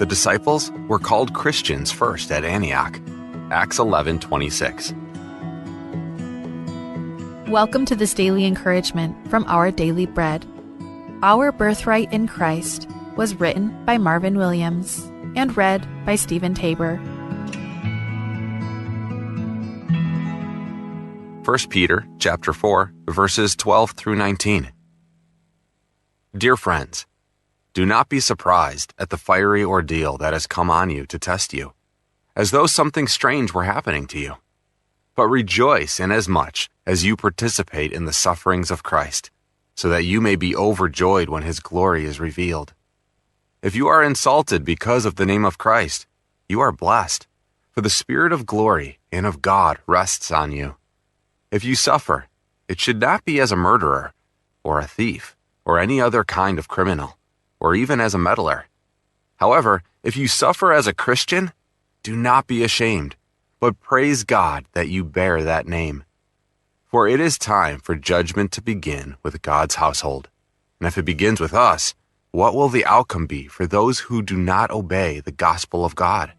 The disciples were called Christians first at Antioch. Acts 11:26. Welcome to this daily encouragement from Our Daily Bread. Our Birthright in Christ was written by Marvin Williams and read by Stephen Tabor. 1 Peter chapter 4, verses 12 through 19. Dear friends, do not be surprised at the fiery ordeal that has come on you to test you, as though something strange were happening to you. But rejoice inasmuch as you participate in the sufferings of Christ, so that you may be overjoyed when his glory is revealed. If you are insulted because of the name of Christ, you are blessed, for the Spirit of glory and of God rests on you. If you suffer, it should not be as a murderer, or a thief, or any other kind of criminal, or even as a meddler. However, if you suffer as a Christian, do not be ashamed, but praise God that you bear that name. For it is time for judgment to begin with God's household. And if it begins with us, what will the outcome be for those who do not obey the gospel of God?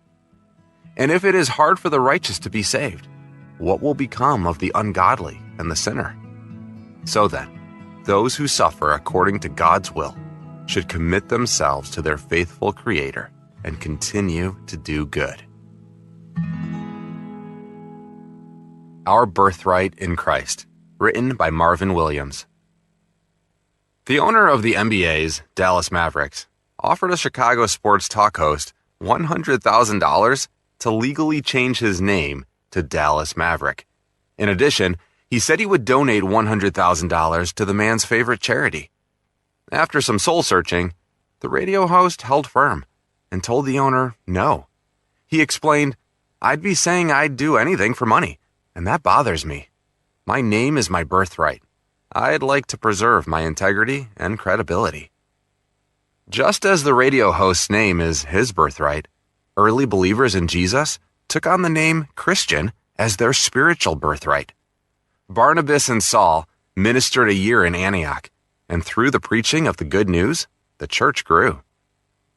And if it is hard for the righteous to be saved, what will become of the ungodly and the sinner? So then, those who suffer according to God's will should commit themselves to their faithful Creator and continue to do good. Our Birthright in Christ, written by Marvin Williams. The owner of the NBA's Dallas Mavericks offered a Chicago sports talk host $100,000 to legally change his name to Dallas Maverick. In addition, he said he would donate $100,000 to the man's favorite charity. After some soul-searching, the radio host held firm and told the owner no. He explained, "I'd be saying I'd do anything for money, and that bothers me. My name is my birthright. I'd like to preserve my integrity and credibility." Just as the radio host's name is his birthright, early believers in Jesus took on the name Christian as their spiritual birthright. Barnabas and Saul ministered a year in Antioch, and through the preaching of the good news, the church grew.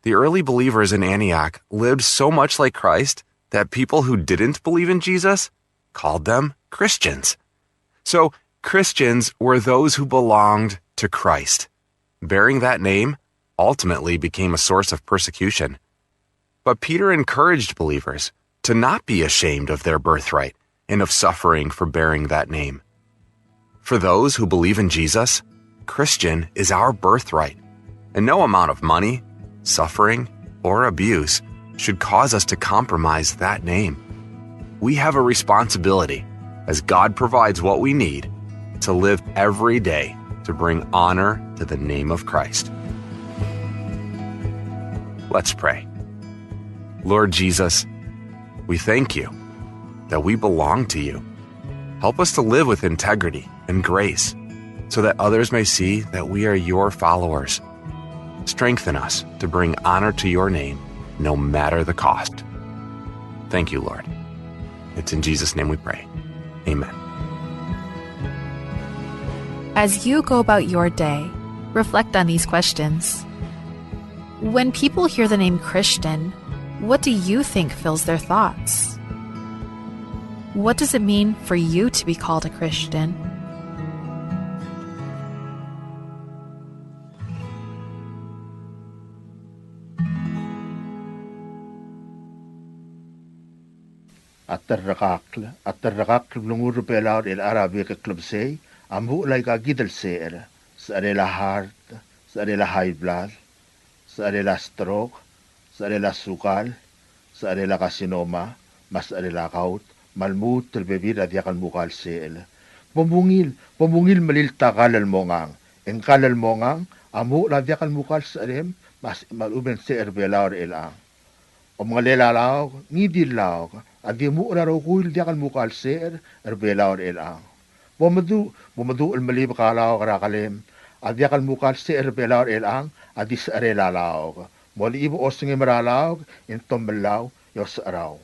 The early believers in Antioch lived so much like Christ that people who didn't believe in Jesus called them Christians. So, Christians were those who belonged to Christ. Bearing that name ultimately became a source of persecution. But Peter encouraged believers to not be ashamed of their birthright and of suffering for bearing that name. For those who believe in Jesus, Christian is our birthright, and no amount of money, suffering, or abuse should cause us to compromise that name. We have a responsibility, as God provides what we need, to live every day to bring honor to the name of Christ. Let's pray. Lord Jesus, we thank you that we belong to you. Help us to live with integrity and grace so that others may see that we are your followers. Strengthen us to bring honor to your name, no matter the cost. Thank you, Lord. It's in Jesus' name we pray. Amen. As you go about your day, reflect on these questions. When people hear the name Christian, what do you think fills their thoughts? What does it mean for you to be called a Christian? الترقاق بلمور بيلاود العربي كلب سي أمبو لايكا جدل سير سأريلا هارت سأريلا هاي بلاد سأريلا ستروك سأريلا سوكال سأريلا كاسينوما مسأريلا غاوت malmut terbebir at yakal mukal seel. Pembungil melil takal mongang. Engkal mongang, amu la yakal mukal salem, mas maluben se erbelaur elang. Omgalela laog, ngidil laog, at di mu na rokuil yakal mukal se erbelaur elang. Bomadu el malib kalaog rakalem, at yakal mukal se erbelaur elang, at di sa arela laog. Moli ibo osing imralaog, in tombelaw, yos araw.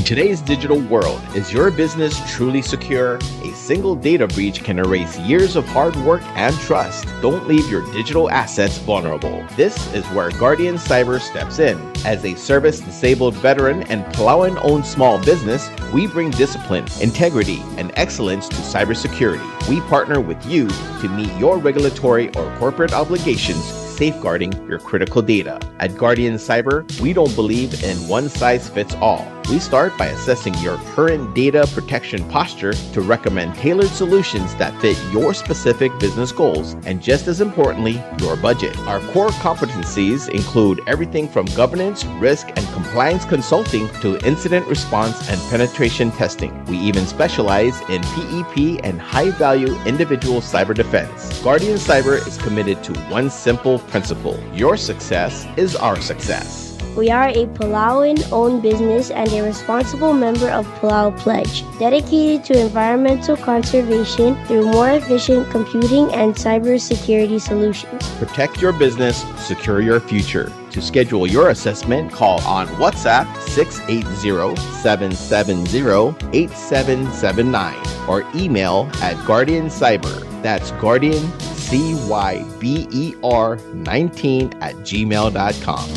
In today's digital world, is your business truly secure? A single data breach can erase years of hard work and trust. Don't leave your digital assets vulnerable. This is where Guardian Cyber steps in. As a service-disabled veteran and Palauan-owned small business, we bring discipline, integrity, and excellence to cybersecurity. We partner with you to meet your regulatory or corporate obligations, safeguarding your critical data. At Guardian Cyber, we don't believe in one-size-fits-all. We start by assessing your current data protection posture to recommend tailored solutions that fit your specific business goals and, just as importantly, your budget. Our core competencies include everything from governance, risk, and compliance consulting to incident response and penetration testing. We even specialize in PEP and high-value individual cyber defense. Guardian Cyber is committed to one simple principle: your success is our success. We are a Palauan-owned business and a responsible member of Palau Pledge, dedicated to environmental conservation through more efficient computing and cybersecurity solutions. Protect your business, secure your future. To schedule your assessment, call on WhatsApp 680-770-8779 or email at Guardian Cyber. That's Guardian, CYBER 19@gmail.com.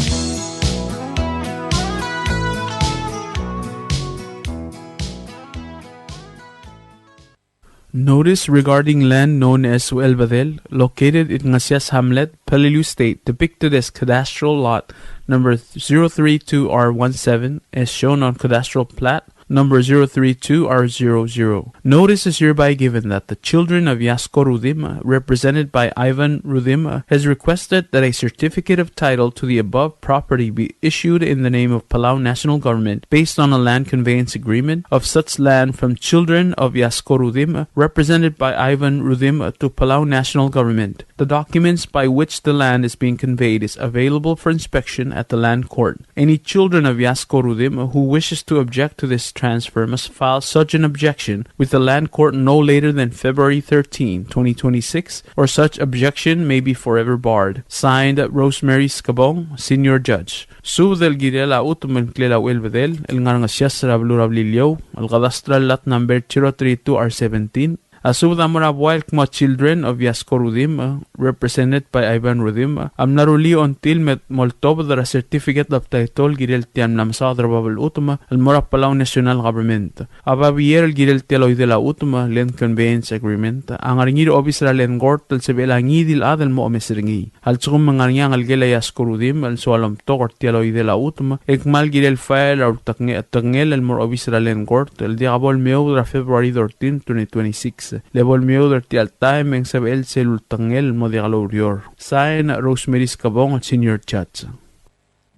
Notice regarding land known as Uelbadel, located in Ngasias Hamlet, Peleliu State, depicted as cadastral lot number 032R17, as shown on cadastral plat number 032R00. Notice is hereby given that the children of Yasko Rudim, represented by Ivan Rudim, has requested that a certificate of title to the above property be issued in the name of Palau National Government based on a land conveyance agreement of such land from children of Yasko Rudim, represented by Ivan Rudim, to Palau National Government. The documents by which the land is being conveyed is available for inspection at the land court. Any children of Yasko Rudim who wishes to object to this transfer must file such an objection with the land court no later than February 13, 2026, or such objection may be forever barred. Signed, Rosemary Scabong, Senior Judge. Su del Girela Utumen Clela Uelvedel, El Ngarangasias Rabluravlilio, El Gadastral Lat number 032R17, Asubda Morabuel Kma children of Yasko Rudim, represented by Ivan Rudim, Amnaruli until met Moltov the certificate of title Girel Tiam Namsadra Babel Utuma, El Mora Palau National Government. Ababier El Girel Tialoy de la Utuma, Land Conveyance Agreement, Angaringir Obisra Len Gort, El Sebela Ngidil Adel Mo Mesringi, Al Tsum Mangaryang Al Gela Yasko Rudim, El Soalam Togor Tialoy de la Utuma, Ekmal Girel File or Tangel El Mor Obisra Len Gort, El Diabol Meudra February 13, 2026. Level Meuder Tial Time en Sabel Selul Tangel Modigalorior. Sign Rosemary Scabong, Senior Judge.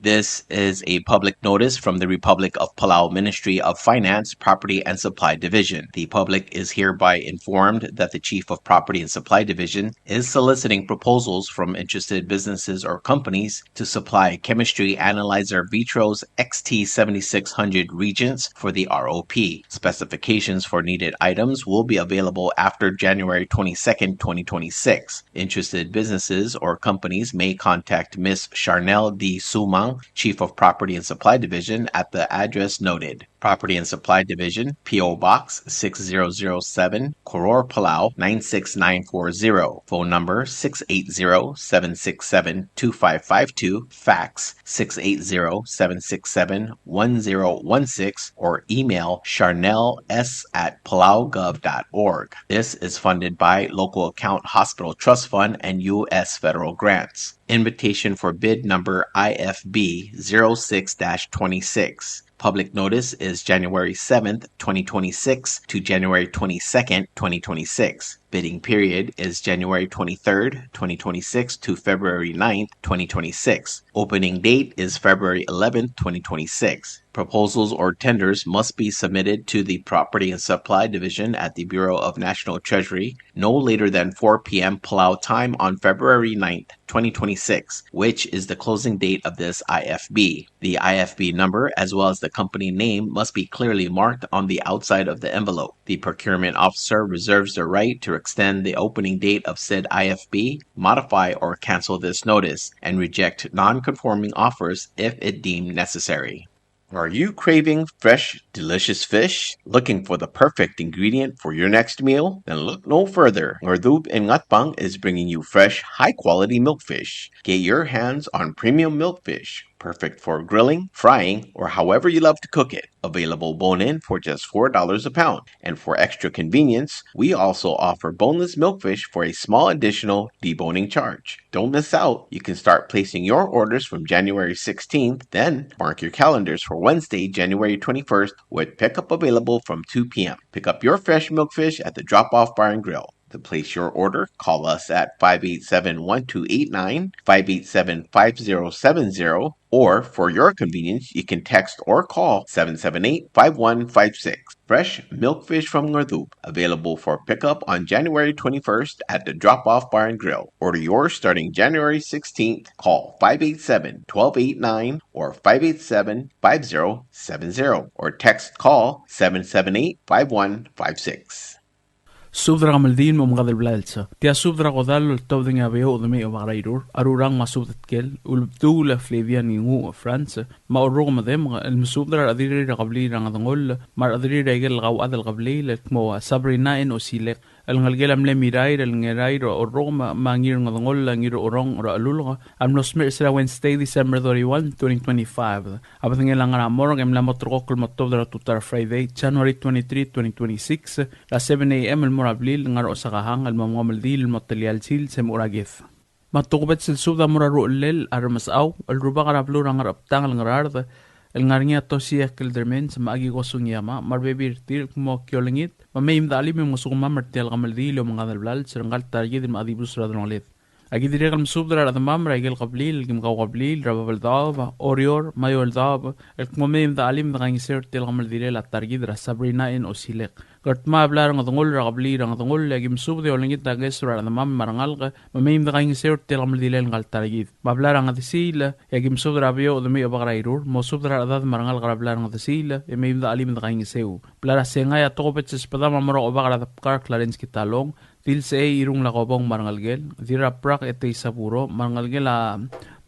This is a public notice from the Republic of Palau Ministry of Finance, Property and Supply Division. The public is hereby informed that the Chief of Property and Supply Division is soliciting proposals from interested businesses or companies to supply chemistry analyzer Vitro's XT7600 reagents for the ROP. Specifications for needed items will be available after January 22, 2026. Interested businesses or companies may contact Ms. Charnel D. Sumang, Chief of Property and Supply Division, at the address noted. Property and Supply Division, P.O. Box 6007, Koror, Palau 96940. Phone number 680-767-2552, fax 680-767-1016, or email charnels@palaugov.org. This is funded by Local Account Hospital Trust Fund and U.S. federal grants. Invitation for bid number IFB 06-26. Public notice is January 7th, 2026 to January 22nd, 2026. Bidding period is January 23rd, 2026 to February 9th, 2026. Opening date is February 11th, 2026. Proposals or tenders must be submitted to the Property and Supply Division at the Bureau of National Treasury no later than 4 p.m. Palau time on February 9th, 2026, which is the closing date of this IFB. The IFB number as well as the company name must be clearly marked on the outside of the envelope. The procurement officer reserves the right to extend the opening date of said IFB, modify or cancel this notice, and reject non-conforming offers if it deemed necessary. Are you craving fresh, delicious fish? Looking for the perfect ingredient for your next meal? Then look no further. Ngordub and Ngatbang is bringing you fresh, high-quality milkfish. Get your hands on premium milkfish, perfect for grilling, frying, or however you love to cook it. Available bone-in for just $4 a pound. And for extra convenience, we also offer boneless milkfish for a small additional deboning charge. Don't miss out. You can start placing your orders from January 16th, then mark your calendars for Wednesday, January 21st, with pickup available from 2 p.m. Pick up your fresh milkfish at the Drop-Off Bar and Grill. To place your order, call us at 587-1289, 587-5070, or for your convenience, you can text or call 778-5156. Fresh milkfish from Ngordub, available for pickup on January 21st at the Drop-Off Bar and Grill. Order yours starting January 16th. Call 587-1289 or 587-5070 or text call 778-5156. Subdra gamaldin mo mga dalblalsa. Tia subdra kodalo tawding abeo dumi o magrairur. Arurang masubdat kel. Ulbtula Flavia ni ngu France. Maurog madem el subdra adiri ragabli rangadangol. Mar adiri regel gaw adal gabli letmo Sabrina en osilek. El ngalgel amle mirair el ngerair o roma mangir ngadangol ngir orong ra alulga. Am nosmer sera Wednesday December 31, 2025. Abating elang amor ngem la motrokol motobdra tutar Friday January 23, 2026. La 7 a.m. el morablil ngar osakahang al mamamaldil motelial sil semuragith. Matukbet sil subda muraru lel armasaw al ruba karablu rangar aptang al ngarard el ngarnya tosia keldermen sa maagi gosong yama marbebir tir mo kyolingit mamayim dali me musuma martel gamaldil o mga dalblal serangal targid ma adibus radronlet. Agi direk al subdra adamam raigel qablil gim qablil rabal dab orior mayol dab el mamayim dalim dangiser tel gamaldil la targid ra Sabrina en osilek. Kartma ablar ngadungol ragabli rangdungol lagim subde olingit dagesra adamam marangal mamayim dangiser tel gamaldil ngal targid. Bablar ngadisil yagim subdra bio demi abagrairur mo subdra adad marangal grablar ngadisil mamayim dalim dangiseu. Blara sengaya tokopet spadama maro obagra dapkar Clarence Kitalong til se irung lakobong marangalgel dira prak ete isapuro marangalgel a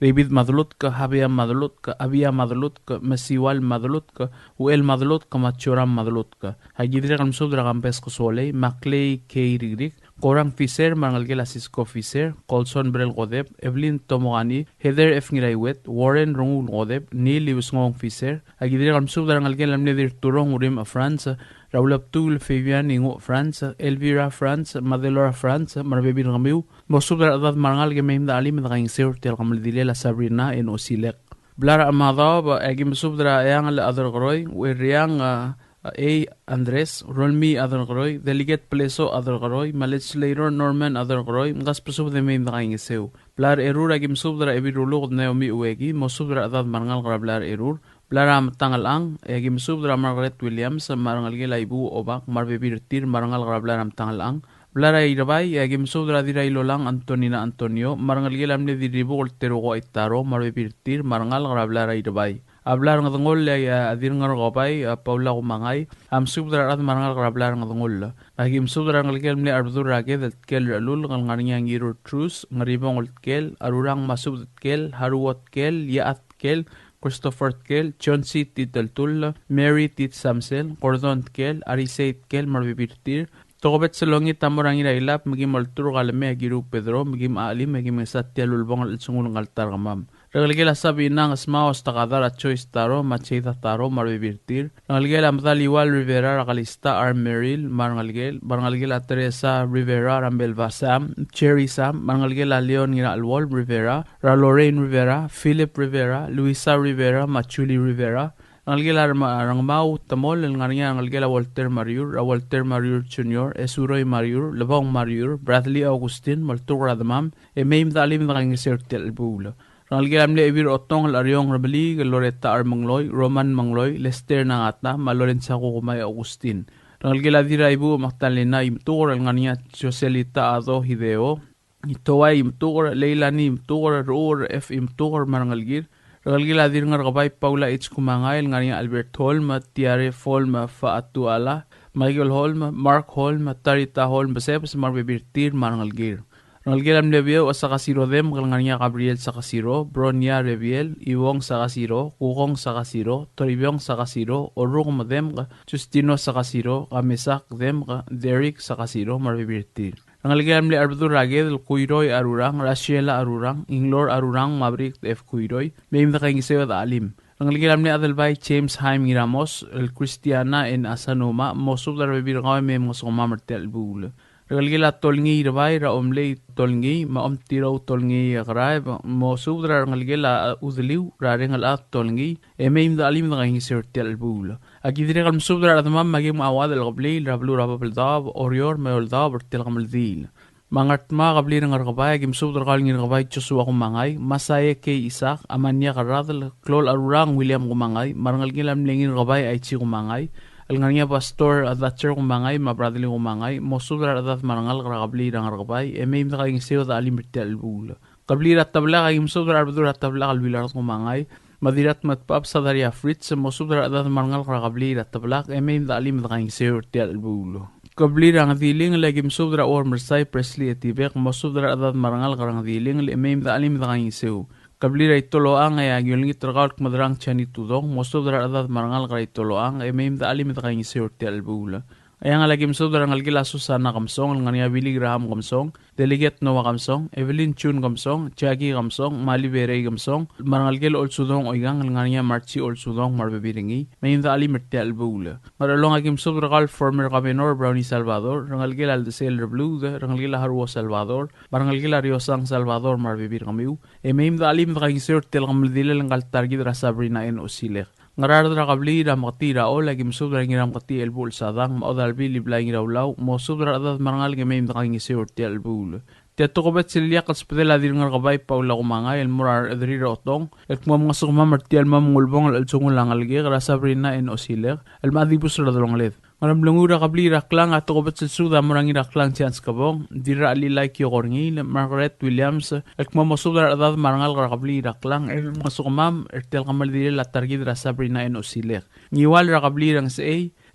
David madlutka habia madlutka abia madlutka masiwal madlutka uel madlutka machoram madlutka hagidre kam subdra kam pesko sole makley keirigrik Korang Fisher marangalgel Cisco Fisher Colson Brel Godeb Evelyn Tomogani Heather F Ngiraiwet Warren Rongul Godeb Neil Liusngong Fisher hagidre kam subdra ngalgel amne dir turong urim a France Raul Abdul Fabian Ingo France Elvira France Madelora France marbebin ngamiu mosubdra adad marangal gemem da alim da gangseur tel gamaldile Sabrina en osilek blara amadab agim subdra yang al adrgroy weriang A. Andres, Rolmi Adrgroy, Delegate Pleso Adrgroy, Legislator Norman Adrgroy, Gaspasub de Mim Rangiseu. Blar erur agim subdra ebirulog Naomi Uegi, Mosubdra Adad Marangal Grablar erur, Blaram Tangalang, Agim Subdra Margaret Williams, Marangalgela Ibu Obak, Marbebir Tir, Marangal Grablaram Tangalang, Blara Irabay, Agim Subdra Dirailolang, Antonina Antonio, Marangalgelam de Diribol Terogo Itaro, Marbebir Tir, Marangal Grablara Irabay. Hablar ngol adir ngar gopay Paula Umangay am subdra ad marangal grablar ngol agim subdra ngalgel mli arbdur rage del kel lul ngarnya ngirur trus ngaribong kel arurang masub kel haruot kel yaat kel Christopher kel Chonsi titel Mary tit Samsel Gordon kel Ariseit kel marbibirtir Togobet selongi tamorang ilailap magim altur galme agiru Pedro magim alim magim satya lulbong alsungul ngaltar gamam Regalgela Sabina asmaos takadar at choice taro machida taro marbibirtir Regalgela Amdal Iwal Rivera Ragalista R. Merrill Marangalgela Teresa Rivera Rambel Vasam Cherry Sam Marangalgela Leon Gira Alwol Rivera Lorraine Rivera Philip Rivera Luisa Rivera Machuli Rivera Ngalgela Rangmau Tamol Ngarnya Ngalgela Walter Mariur Jr. Esuroy Mariur Lebong Mariur Bradley Augustin Maltura Damam Emaim Dalim Rangiser Telbula Ngalgela Mle Evir Otong Lariong Rabali Loretta R. Mangloy Roman Mangloy Lester Nangata Malorensa Kukumay Augustin Ngalgela Dira Ibu Magdalena Imtur Ngania Joselita Ado Hideo Itoway Imtur Leilani Imtur Ruur F. Imtur Marangalgir Regalgila dir ngargabay Paula H. Kumangay ngania Albert Holm, Tiare Holm, Faatuala, Michael Holm, Mark Holm, Tarita Holm, Basebs Marbibirtir Marangalgir. Rangalgelam Lebiel o sa kasiro dem kalanganya Gabriel sa kasiro, Bronya Rebiel, Iwong sa kasiro, Kukong sa kasiro, Toribyong sa kasiro, Orong madem ka, Justino sa kasiro, Kamesak dem ka, Derek sa kasiro, Marbibirtir. Rangalgelam Le Arbdur Raged, Kuiroy Arurang, Rasiela Arurang, Inglor Arurang, Mabrik F. Kuiroy, Mayim na kaingisewa da alim. Rangalgelam Le Adelbay, James Haim Ramos, El Cristiana en Asanoma, Mosub da Rebir Gawa Mayim Ngosoma Martel Bule. Regalgila tolngi rabay ra omlay tolngi maom tiraw tolngi akray mo subra regalgila udliw ra rengal at tolngi maim da alim da ngi sertel bula agidire kal subra adamam magim awad al qabli rablu rabal dab orior mayol dab tel kamal dil mangat ma qabli ng rabay gim subra kal ngi rabay chuswa kumangay masaye ke isak amanya karadal klol arurang William kumangay marangalgila mlengin rabay ay chi kumangay Alnganya pastor adatcher kumangay mabradli kumangay mosudra adat marangal karagabli rang ragabay emaim na kayong siyo da alim bertel bula kabli rat tabla kayong sudra arbdur rat tabla kalwilarat kumangay madirat matpap sa daria fritz mosudra adat marangal karagabli rat tabla emaim da alim na kayong siyo bertel bula kabli rang diling lagim sudra or mersay Presley etibek mosudra adat marangal karang diling emaim da alim na kayong siyo Kabli ray toloang ay agyolngi tragal kumadrang chani tudong mosto dara adat marangal kay toloang ay mayim da alim ita kayong siyorti albula. Ay ang alagim so dara ngalgila Susana Kamsong, ngania Billy Graham Kamsong, Delegate Noah Kamsong, Evelyn Chun Kamsong, Jackie Kamsong, Mali Berey Kamsong, marangalgil ol sudong oigang ngania Marchi ol sudong marbebiringi, mayim da alim ita albula. Maralong agim so dara kal former Governor Brownie Salvador, rangalgil Aldecel Blue, rangalgil Harwo Salvador, marangalgil Riosang Salvador marbebir kamiu, mayim da alim da kayong siyorti alkamaldila lang kaltargid ra Sabrina en Osilek. Ngaradra kabli ra makatira o lagi musudra ngiram kati elbul sadang maodal bili blay ngirawlaw musudra adat marangal ngimayim da kayong siyorti albul. Tiyato ko bet silya kalspedela dir ngar kabay paula kumangay el murar edrira otong et mo mga sukma martial mamulbong al altsungul lang algi ra Sabrina en Osilek el madibus ra dalongled. Maram lungura kabli raklang ato ko bet silsuda murangi raklang chance kabong dira alilay kiyokorngi Margaret Williams et mo musudra adat marangal kabli raklang el mga sukmam ertel kamal diri latargid ra Sabrina en Osilek. Ngiwal ra kabli rang sa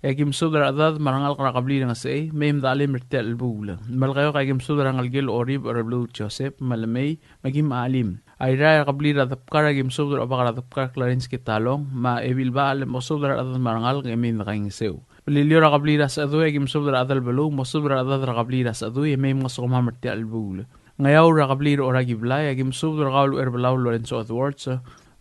Egim sudra adad marangal karakabli ng say, mayim da alim ertel bula. Malkayo kagim sudra ngalgil orib orablu Joseph, malamay, magim alim. Ayra kabli radapkar agim sudra abakaradapkar Clarence Kitalong, ma ebil ba alim o sudra adad marangal ngamin na kayong sew. Palilyo rakabli ras adu egim sudra adal balu, mo sudra adad rakabli ras adu, mayim nga sukumam ertel bula. Ngayaw rakabli oragiblay, agim sudra kaulu erbalaw Lorenzo Edwards,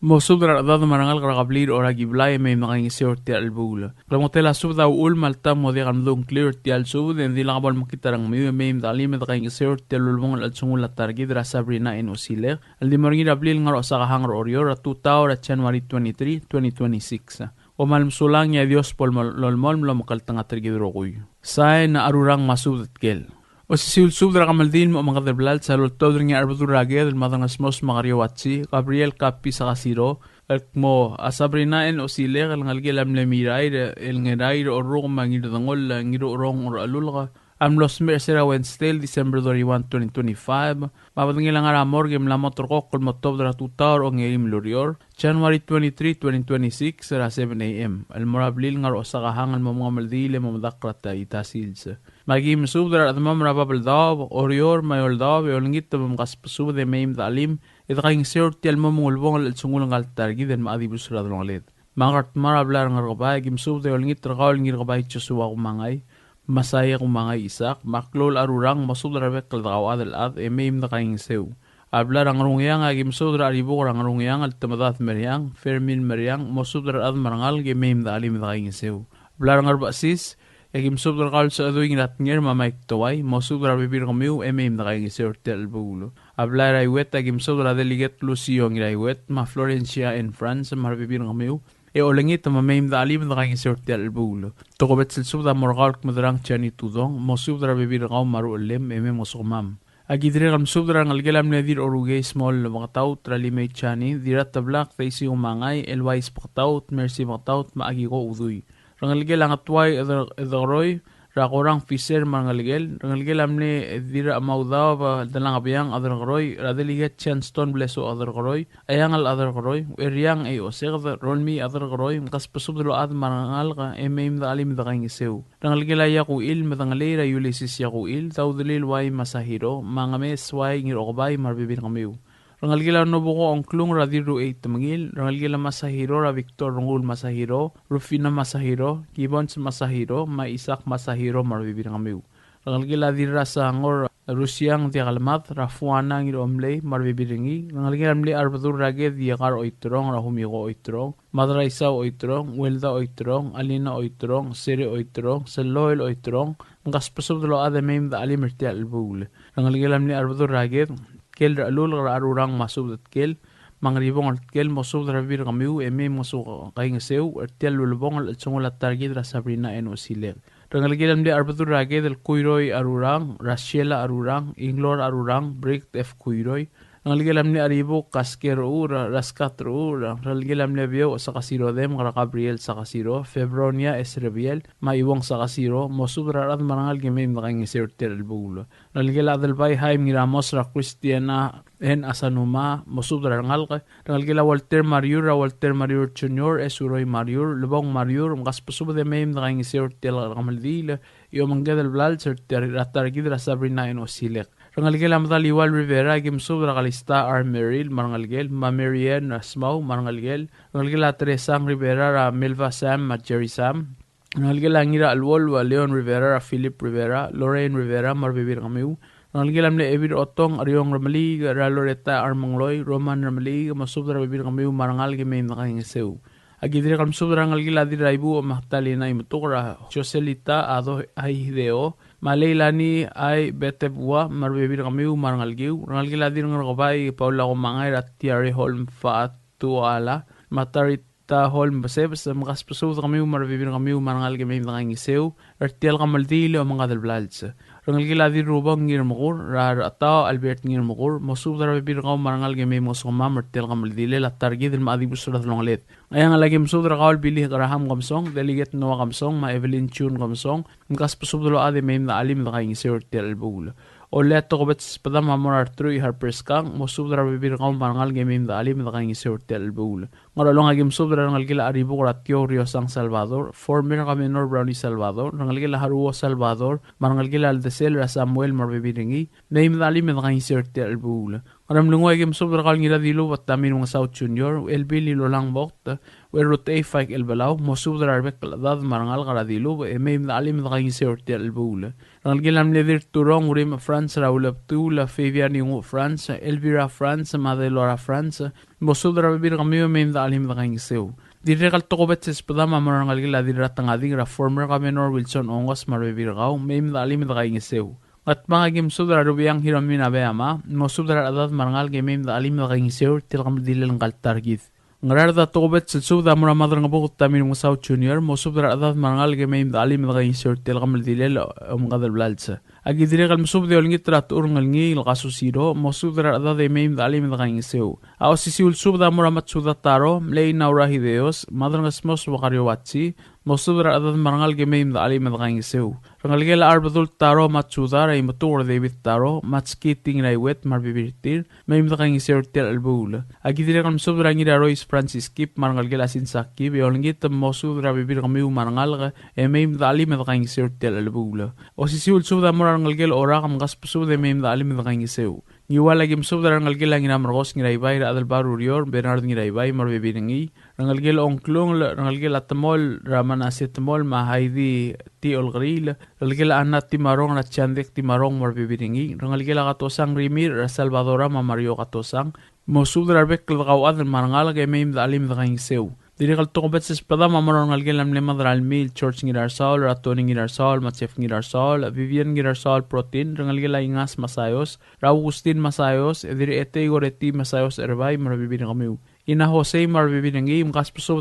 Mosudra adad marangal karakablir ora giblay may makangisiyor ti albula. Klamotela subda ul malta mo di kamdong clear ti alsub den di lakabal makitarang may dalim at kangisiyor ti alulmong alsungul at targid ra Sabrina en Osilek. Aldi maringid ablil nga sa kahangar oryor at 2 January 23, 2026. O malmsulang niya Diyos pol lolmol mlo makaltang at targid rokoy. Say na arurang masudat kel. O sisilsub dara kamaldin mo mga deblal sa lultod rin nga arbatur raged al matangas mos makariwatsi Gabriel Kapi sa kasiro at mo Sabrina en Osilek al ngalgilam lemiray el ngeray o rong mangidangol ngiro rong or alulka Amlos Mersera Wednesday, December 31, 2025. Mapatangilang aramor game lamot rokok kul motob dara tutar o ngayim lurior. January 23, 2026, sara 7 a.m. Almorablil ngar o sakahangan mo mga maldile mo madakrata itasilsa. Magim subdara at mamrababaldab, orior, mayoldab, eolingit na mamakaspasub de mayim dalim, itakaing sirti al mamungulbong al sungulang altargi den maadibus radong alit. Mangart marablar ngar kabay, gim subde eolingit rakawal ngir kabay tsusuwa kumangay. Masaya kung mga isak, maklol arurang masudra bek kaldaw adal at emaim na kayong sew. Ablar ang rungyang agim sudra aribuk ang rungyang al tamadat meryang, Fermin meryang, masudra ad marangal gemaim na alim na kayong sew. Ablar ang arbasis, agim sudra kal sa adoy ngat ngir mamaik taway, masudra bibir kamiw emaim na kayong sew tel bulo. Ablar ay wet agim sudra deliget Lucio ng wet, ma Florencia in France, marabibir kamiw. Olengit na mamayim da alim na kayong sorti albulo. Tokobet silsubda morgal kumadrang tiyani tudong, mosubdra bibir kaw maru alim, mosumam. Agidri kam subdra ngalgelam na dir orugay small makataw, tralimay tiyani, dirat tablak, taisi umangay, elwais pakataw, mercy pakataw, maagi ko uduy. Rangalgel ang atway edoroy, Rakorang Fisher Mangalgel, Rangalgel Amne Dira Amaudava, Dalangabiang, other Roy, Radeliget Chanston Blesso other Roy, Ayangal other Roy, Eriang A Oseg, Ronmi other Roy, Caspasubro Ad Marangalga, Emim the Alim the Rangiseu. Rangalgela Yaku Il, Madangalera Ulysses Yaku Il, Taudalil Wai Masahiro, Mangames Wai Nirobai Marbibin Ramiu. Rangalgila Nobuko Onklung Radiru 8 Mangil, Rangalgila Masahiro, Victor Rungul Masahiro, Rufina Masahiro, Gibbons Masahiro, Maisak Masahiro, Marbibin Ramiu. Rangalgila Dira Sangor, Rusiang Diagalmat, Rafuana Omle, Marbibiringi, Rangalgila Mle Arbadur Raged, Yagar Oitrong, Rahumigo Oitrong, Madraisa Oitrong, Welda Oitrong, Alina Oitrong, Sere Oitrong, Seloil Oitrong, Gaspasublo Ademem the Alimirti Albul. Rangalgila Mle Arbadur Raged, Kel Alul Arurang Masub Kel, Mangribong Kel Mosub Ravir Ramiu, Eme Mosu Kaingaseu, Ertel Lulbong, Chungola Target, Sabrina and Osile. Rangalgilam de Arbatur Raged, El Kuiroi Arurang, Rashela Arurang, Inglor Arurang, Break F Kuiroi, Rangalgilam de Aribo, Casquero Ura, Rascatro Ura, Rangalgilam Levio, Sakasiro Dem, Gabriel Sakasiro, Febronia Esrebiel, Maibong Sakasiro, Mosub Rad Marangal Gemim Rangisir Tel Bulo. Rangalgila del Bay Haim Giramosra Christiana en Asanuma, Mosub Rangalga, Rangalgila Walter Mariur Junior, Esuroi Mariur, Lubong Mariur, Gaspasub de Mem Rangisir Tel Ramaldile, Yomanga del Blalzer, Ratargidra Sabrina en Osilek. Rangalgel Amdaliwal Rivera, Gimsub Ragalista Armeril, Marangalgel, Mamerian Asmau, Marangalgel, Rangalgela Teresang Rivera, Milva Sam, Jerry Sam, Rangalgel Angira Alwolwa, Leon Rivera, Philip Rivera, Lorraine Rivera, Marbibir Ramiu, Rangalgel Amle Evir Otong, Ariong Ramali, Raloreta Armangloy, Roman Ramali, Masub Rabibir Ramiu, Marangal Game Rangiseu. Agidri Kamsub Rangalgila di Raibu, Mahtalina Imutura, Joselita, Ado Aideo, Malaylani ay Betebua, Marbibir Ramiu, Marangalgiu, Rangalgila di Ngabay, Paula Gomangay, at Tiare Holm Faatuala, Matarita Holm Basebs, Makaspasud Ramiu, Marbibir Ramiu, Marangalgimim Rangiseu, Ertiel Gamaldile o mga del Blals. Rangalgila di Rubong Ngirmugur, Rar Atao, Albert Ngirmugur, Mosub Rabibir Raw, Marangalgimim Mosomam, Ertiel Gamaldile, at Targid and Madibus Radlonglet. Ayang alagim sudra kaul bilih Graham Gamsong, Delegate Noah Gamsong, Ma Evelyn Chun Gamsong, Mkaspasublo Ade Mem na Alim na Kaing Sir Tel Bul. O leto ko bet spadam Hamorar Trui Harper's Kang, Mosubra Bibir Kaum Marangal Gamim na Alim na Kaing Sir Tel Bul. Ngaralong agim sudra Rangalgila Aribo Ratio Rio Sang Salvador, former Caminor Brownie Salvador, Rangalgila Haruo Salvador, Marangalgila Aldesel Samuel Marbibiringi, Name na Alim na Kaing Sir Tel Bul. Maram lungo ay sobra kal ngira dilo at tamin mga South Junior, LB Lilo lang bokta, where rote ay fike elbalaw, mosubra arbek kaladad marangal karadilo, may na alim na kaing sorti albula. Rangalgilam ledir turong urim France, Raul Abtu, La Fabian yung France, Elvira France, Madelora France, mosubra bibir kami may na alim na kaing sew. Dire kal tokobet sa espadama marangalgila dira tangading reformer Caminor Wilson Ongos marbibirgaw, may na alim na kaing sew. At mga gimsudra rubiyang hiramin abeyama, mosudra adat marangal gemim da alim na kaingiseur tilkam dilang kaltargit. Ngarar da tokobet silsubda mura madra nga bukot tamin mga South Junior, mosudra adat marangal gemim da alim na kaingiseur tilkam dilil umgadal blalsa. Agi dire kal mosubda olingit rat urungal ngi ilkasusiro, mosudra adat gemim da alim na kaingiseu. Ao sisiul subda mura matsuda taro, mlei naura hideos, madra nga smos wakariowatsi, mosudra adat marangal gemim da alim na kaingiseu. Rangalgela arbadul taro matsudar ay matur David taro matskiting na iwet marbibirtir may mtakang isertil albul. Agidire kam subra ngira Royce Francis Kip marangalgela sinsakip yolngit mosudra bibir kami marangal may mdali mtakang isertil albul. O sisiul subda marangalgel ora kam gaspusubda may mdali mtakang iseu. Niwala gim subda rangalgela ngira margos ngira ibay adal barurior Bernard ngira ibay marbibiringi rangalgel onklong rangalgel atamol ramana setamol mahaydi ti olgril rangalgel anat ti marong na chandek ti marong marbibiringi rangalgel katosang rimir Salvadora mamario katosang mosudra arbek kalkawan marangal kay may alim da kaing sew. Diri kaltokobet sa espada mamarong rangalgel amle madral mil Church ngirarsol ratoni ngirarsol matsef ngirarsol Vivian ngirarsol protein rangalgel ingas masayos Raugustin masayos diri ete goreti masayos erbay marbibiring kami. Ina Jose marbibinangi mkaspuso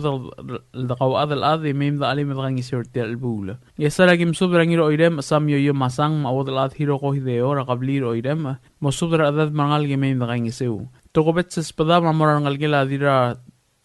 da kawad al-ad imim da alim da kangi sorti al-bula. Yesa lagim subra ngiro oirem asam yoyo masang mawad al-ad hiro ko hideo rakablir oirem mosubra adad mangal gimim da kangi sew. Tokobet sa espada mamarang algila dira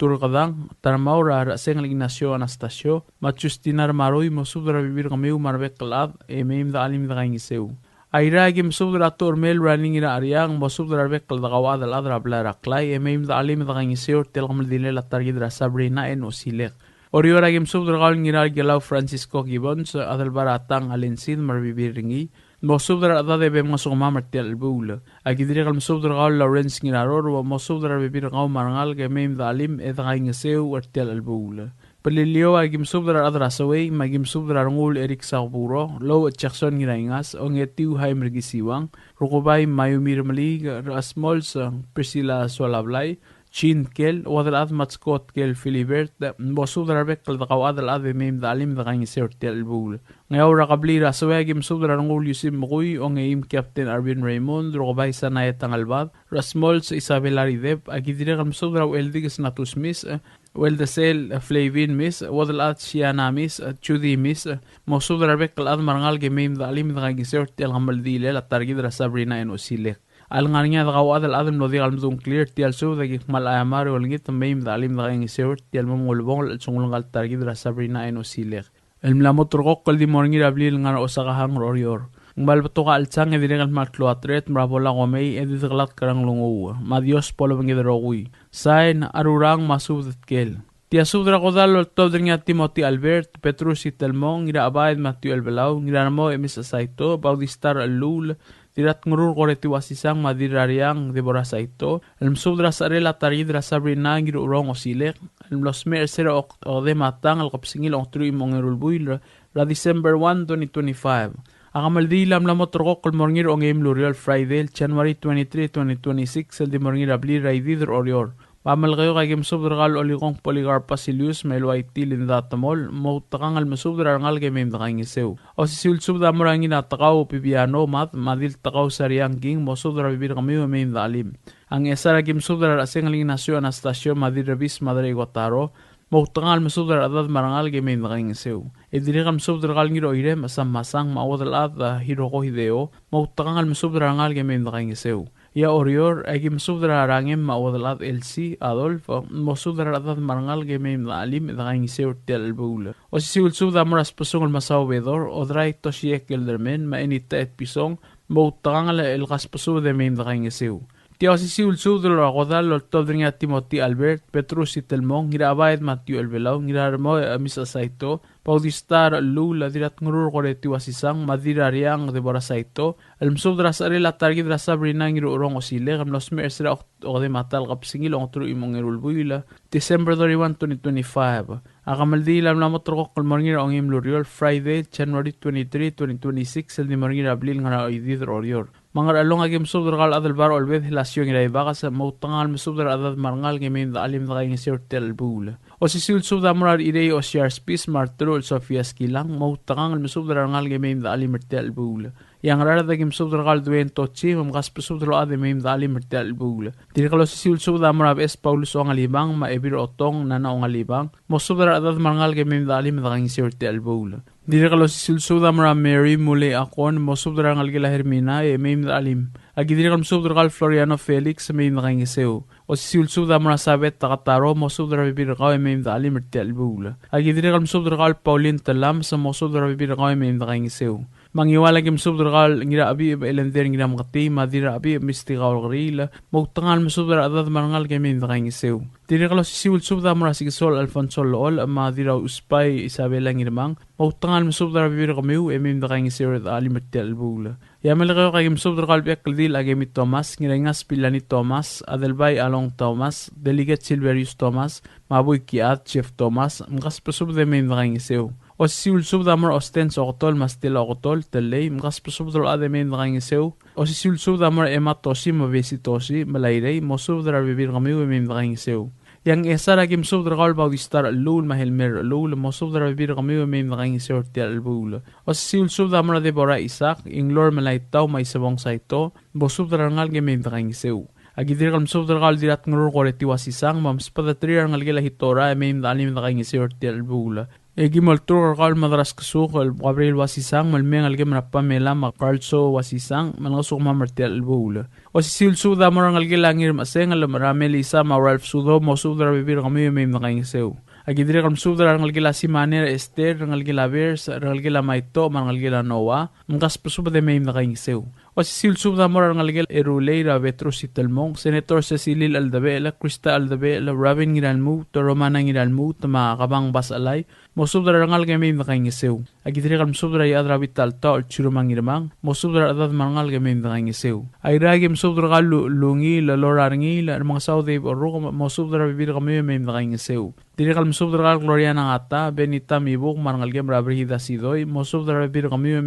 turkadang tarmaura raseng Ignacio Anastasio machustinar maroi mosudra bibir kamiu marbek kelad emem da alim da kangiseu. Aira gim subdra tormel running ira ariang mosudra bek keldawa da ladra blara klai emem da alim da kangiseu telkamel dile la targidra Sabrina en osilek. Oriora gim subdra gal ngira gelau Francisco Gibbons adal baratang alensin marbibiringi mosudra da debe masuk mamartel bula. Agidri gal mosudra gal Lawrence ngiraror wa mosudra bibir gau marangal ge emem da alim e da kangiseu ertel albula. Pelilio agim subdra adrasaway magim subdra ngul Erik Sauburo lo Jackson ngiraingas ongetiu haimrgisiwang rukubay mayumir mali rasmols Priscilla Solablay Chin kel wadal matskot kel Filibert bosudra bekal daqaw adal mem dalim da kangiseu ertel bul ngaw rakabli rasaway agim subdra ngul Yusim Mugui ongeim Captain Arvin Raymond rukubay sanay tangalbad rasmols Isabel Arideb agidire gam subdra eldiges natus mis Weldesel Flavin Miss, Wadal Shiana Miss, Chudi Miss, Mosudra Bekal Admarangal Gemim the Alim the Gisert El Hamaldile, la Targidra Sabrina and Osile. Alngania the Gawadal Adam no the Almzum clear Tial so the Gikmal Ayamari will get the Mame the Alim the Gisert, Tial Mumul Bong, Chungal Targidra Sabrina and Osile. El Mlamotrokol di Mornir Ablil Ngan Osagahang Rorior. Malbatoka altsang ediregal matloatret mrabola gomei edidglat karang lungu madios polo bengidrogui sain arurang masubdetkel tia subdra godal todringa Timothy Albert Petrus Itelmong ira abaid Matthew Elbelau niramo emis saito baudistar lul tirat ngurur goreti wasisang madirariang Deborah saito el subdra sarela targidra Sabrina ngiru rong osilek el losmer sero ode matang el kopsingil ongtru imongerul buil la December 1 2025 Akamaldi lam motorok kol morngir ongem L'Oreal Friday January 23, 2026 el di morngir abli raidir orior. Pamalgayo kagem subdragal oligong Polycarp Basilius melwaiti lindatamol mautakang al masubdrangal gemem dakangiseu. O sisul subdamurangin atakaw pibiano madil takaw sariang king mosubdra bibir kami mem dalim. Ang esara gem subdra aseng Ignacio Anastasio madir rebis madre gotaro Mautangal masudra adad marangal gemem dakangiseu. Idirigam subdragal ngiro irem asam masang mawadal ad hiroko hideo mautangal masubdrangal gemem dakangiseu. Ya orior agim subdra rangem mawadal ad LC Adolfo mosudra adad marangal gemem dalim dakangiseu telbul. O siul subda moras pasungol masawedor odrai toshiek eldermen ma enita et pisong mautangal el gaspasu de mem dakangiseu. Tia siul subdra godal todringa Timothy Albert Petrus Itelmong ngira abaid Matthew Elbelau ngira mo misa saito paudistar lula dirat ngurur goreti wasisang madirariang Deborah saito el subdra sarela targidra Sabrina ngira urong osile gam los mersera ode matal kapsingil ongtru imongerul buila December 31 2025 Akamaldi lam motorok kol morngir ongim L'Oreal Friday January 23 2026 el di morngir abril ngara oidid orior Mangar along agim subdral adal bar olbed hilasyon ila ibagas mautangal mesubdral adal marangal gemim da alim da kaing sirtel bul. O sisul subda murar irei o share space martrol Sofia skilang mautangal mesubdral ngal gemim da alim mertel bul. Yang rara da gim subdral duen tochi mamgas pesubdral adal gemim da alim mertel bul. Dirikalo sisul subda murab es Paulus o ngalibang ma ebir otong nana o ngalibang mosubdral adal marangal gemim da alim da kaing sirtel bul. Dirikalo sisul subda murab Mary mule akon mosubdral ngalgila Hermina emim alim. Agidirigal subdral Floriano Felix mem rangiseu. O siul subda marasabet takataro mosubdra bibirgaw mem alim telbul. Agidirigal subdral Pauline Talam sa mosubdra bibirgaw mem rangiseu. Mangiwala gim subdral ngira abi elender ngira mati madira abi mistigaw gril mautangal musubdra adad marangal gemim rangiseu. Dirikalo siul subda marasigisol Alfonso Lol madira uspay Isabela ngirmang mautangal musubdra bibirgaw mem rangiseu alim telbul. Yamelgayo kagim subdral bekldil agemi Thomas ngirengas pilani Thomas adelbay along Thomas delegate Silverius Thomas mabuy kiat Chef Thomas mgas pesub de mem rangiseu. O siul subda mar ostens okotol mastila okotol telay mgas pesubdral ade mem rangiseu. O siul subda mar ematosi mabesitosi malayrey mosubdra bibir gamiu mem rangiseu. Yang esara gim subdral baudistar lul mahelmer lul mosubdra bibir gamiu mem rangiseu tel bul. O siul subda mar Deborah Isaac inglor malaytaw may sabong saito bosubdra ngal gemem rangiseu. Agidirgal musubdral dirat ngurur goreti wasisang mamspadatri ngal gela hitora mem dalim rangiseu tel bul. Egi maltur kal madras kesukal Gabriel wasisang malmeng alge manapamela makarso wasisang mangasuk mamartial bula. O si silsu da morang alge langir maseng al maramel isa ma Ralph Sudo mo sudra bibir kami may nakaingiseu. Agidire kam sudra ang alge la simane Esther ang alge la vers ang alge la maito man alge la Noah mkas pasuba de may nakaingiseu. O si silsu da morang alge Eruleira Petrus Italmong Senator Cecilil Aldabela Krista Aldabela Robin Ngiralmu to Romana Ngiralmu to makakabang basalay mosubdra rangal gamay nakaingiseu. Agidire kam subdra ya adra vital ta ol churumang irmang mosubdra adad mangal gamay nakaingiseu. Ay ragim subdra kalu lungi la lorangi la mga saudi orro mosubdra bibir kami may nakaingiseu. Dire kam subdra kal Gloria Nangata Benita Mibuk mangal gam Rabrihida Sidoy mosubdra bibir kami